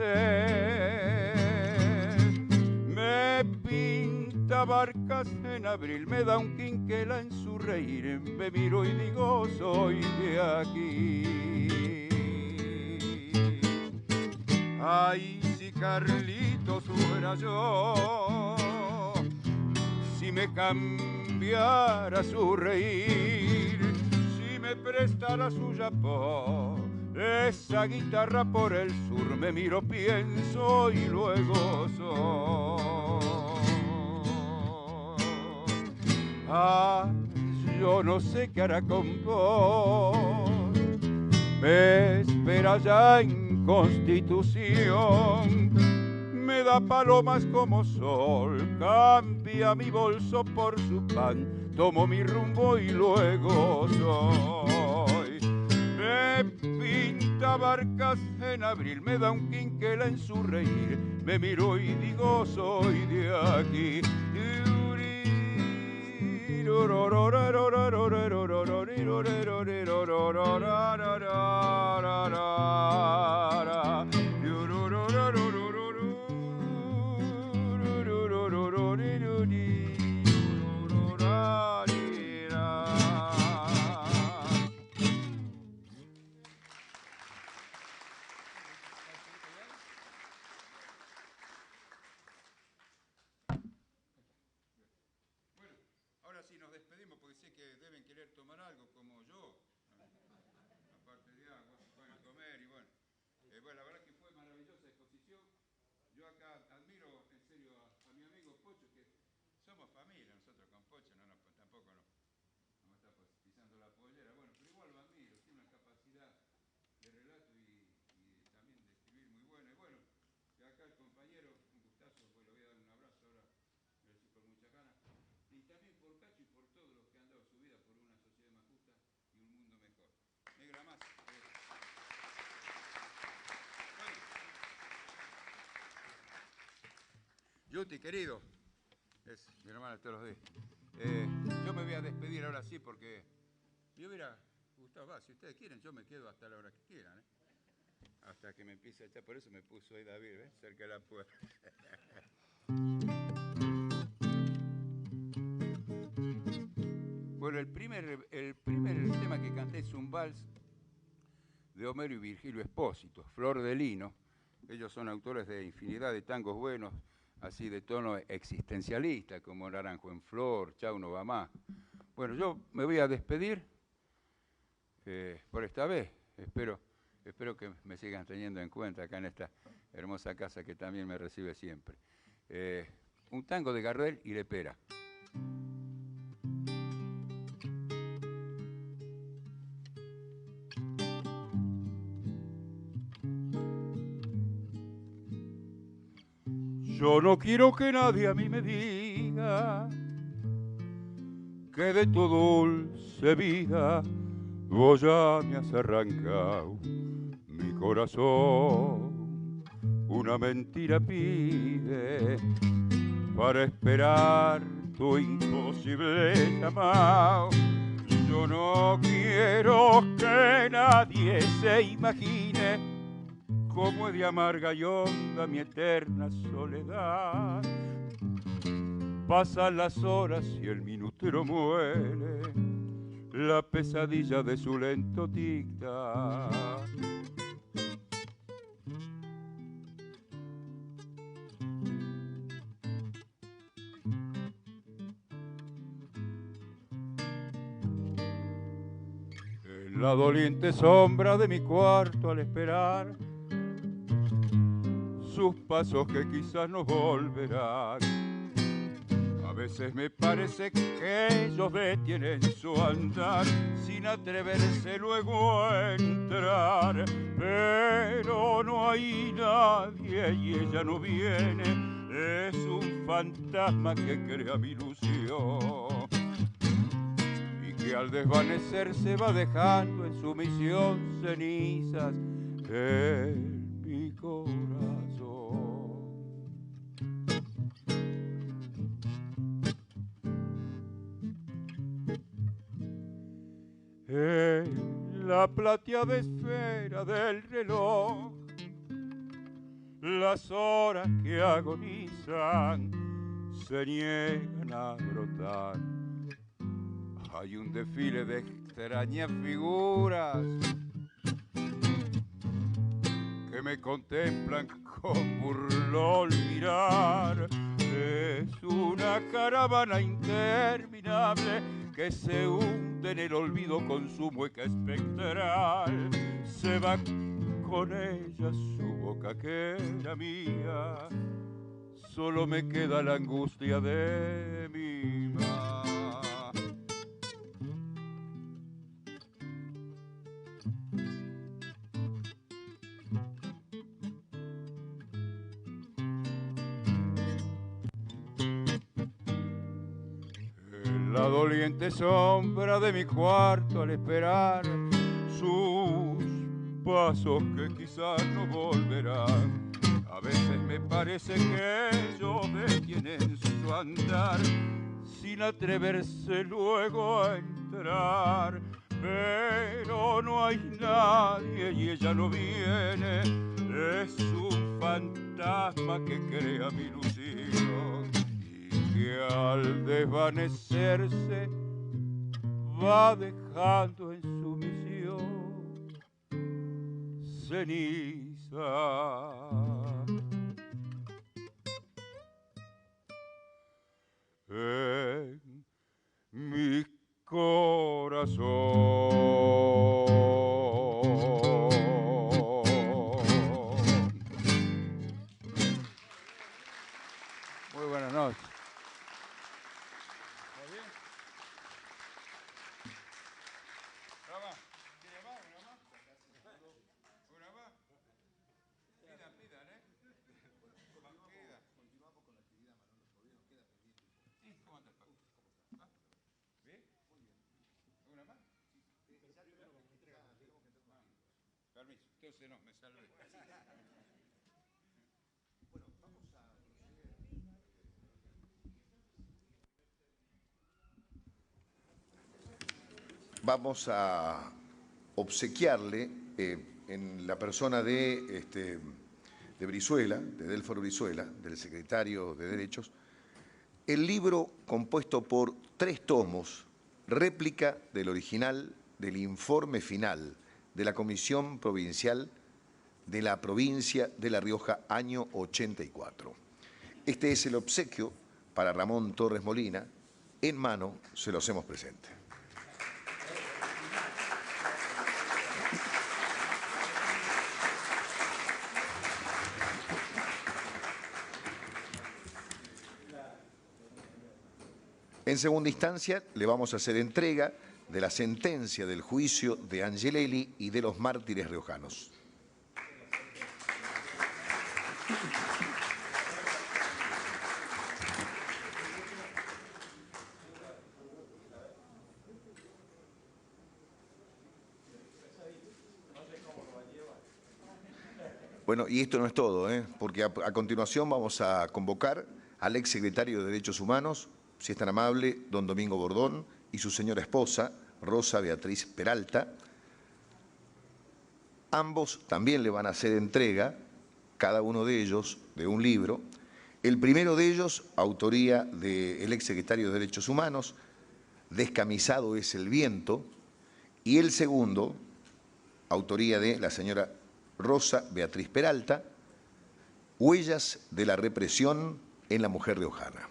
[SPEAKER 6] me pinta barcas en abril, me da un quinquela en su reír, me miro y digo, soy de aquí. Ay, si Carlitos fuera yo, si me cambiara su reír, si me prestara su yapó, esa guitarra por el sur, me miro, pienso y luego soy. Ah, yo no sé qué hará con vos, me espera ya en Constitución, me da palomas como sol, cambia mi bolso por su pan, tomo mi rumbo y luego soy. Me pinta barcas en abril, me da un quinquela en su reír, me miro y digo, soy de aquí. Ahora sí nos despedimos porque sé que deben querer tomar algo como yo, aparte de agua, van a comer y bueno. Bueno, la verdad que fue maravillosa exposición. Yo acá admiro en serio a mi amigo Pocho, que somos familia nosotros con Pocho, no, tampoco Luti, querido, es mi hermana de todos los días. Yo me voy a despedir ahora sí porque yo hubiera gustado, si ustedes quieren, yo me quedo hasta la hora que quieran, ¿eh? Hasta que me empiece a echar, por eso me puso ahí David, ¿ves? Cerca de la puerta. Bueno, el primer tema que canté es un vals de Homero y Virgilio Espósito, Flor de Lino. Ellos son autores de infinidad de tangos buenos, así de tono existencialista, como Naranjo en Flor, Chau no va más. Bueno, yo me voy a despedir por esta vez. Espero que me sigan teniendo en cuenta acá en esta hermosa casa que también me recibe siempre. Un tango de Gardel y Lepera. Yo no quiero que nadie a mí me diga que de tu dulce vida vos ya me has arrancado mi corazón. Una mentira pide para esperar tu imposible llamado. Yo no quiero que nadie se imagine cómo es de amarga y honda mi eterna soledad. Pasan las horas y el minutero muere, la pesadilla de su lento tic-tac. En la doliente sombra de mi cuarto al esperar sus pasos que quizás no volverán. A veces me parece que ellos detienen su andar sin atreverse luego a entrar. Pero no hay nadie y ella no viene, es un fantasma que crea mi ilusión y que al desvanecerse va dejando en su misión cenizas en mi corazón. En la plateada esfera del reloj, las horas que agonizan se niegan a brotar. Hay un desfile de extrañas figuras que me contemplan con burlón mirar. Es una caravana interminable que se hunde en el olvido con su mueca espectral. Se va con ella su boca que era mía, solo me queda la angustia de mi mar. La doliente sombra de mi cuarto al esperar sus pasos que quizás no volverán. A veces me parece que ellos detienen su andar sin atreverse luego a entrar. Pero no hay nadie y ella no viene, es un fantasma que crea mi ilusión que al desvanecerse va dejando en su misión ceniza. En mi corazón. Muy buenas noches. Permiso, entonces no, me salvé.
[SPEAKER 1] Bueno, vamos a proceder. vamos a obsequiarle en la persona de Brizuela, de Delforo Brizuela, del secretario de Derechos, el libro compuesto por 3 tomos, réplica del original del informe final de la Comisión Provincial de la Provincia de La Rioja, año 84. Este es el obsequio para Ramón Torres Molina. En mano se lo hacemos presente. En segunda instancia, le vamos a hacer entrega de la sentencia del juicio de Angelelli y de los mártires riojanos. Bueno, y esto no es todo, porque a continuación vamos a convocar al exsecretario de Derechos Humanos, si es tan amable, don Domingo Bordón, y su señora esposa, Rosa Beatriz Peralta. Ambos también le van a hacer entrega, cada uno de ellos, de un libro. El primero de ellos, autoría del exsecretario de Derechos Humanos, Descamisado es el viento, y el segundo, autoría de la señora Rosa Beatriz Peralta, Huellas de la represión en la mujer riojana.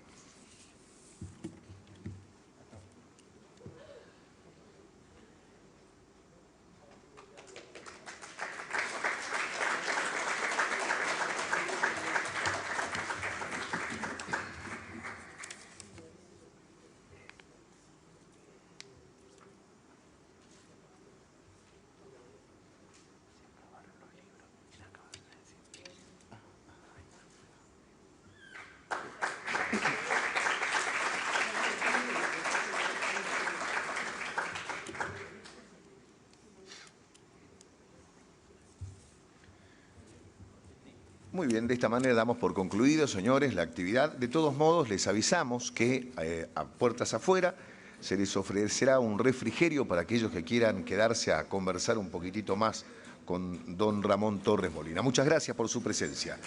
[SPEAKER 1] Muy bien, de esta manera damos por concluido, señores, la actividad. De todos modos, les avisamos que a puertas afuera se les ofrecerá un refrigerio para aquellos que quieran quedarse a conversar un poquitito más con don Ramón Torres Molina. Muchas gracias por su presencia.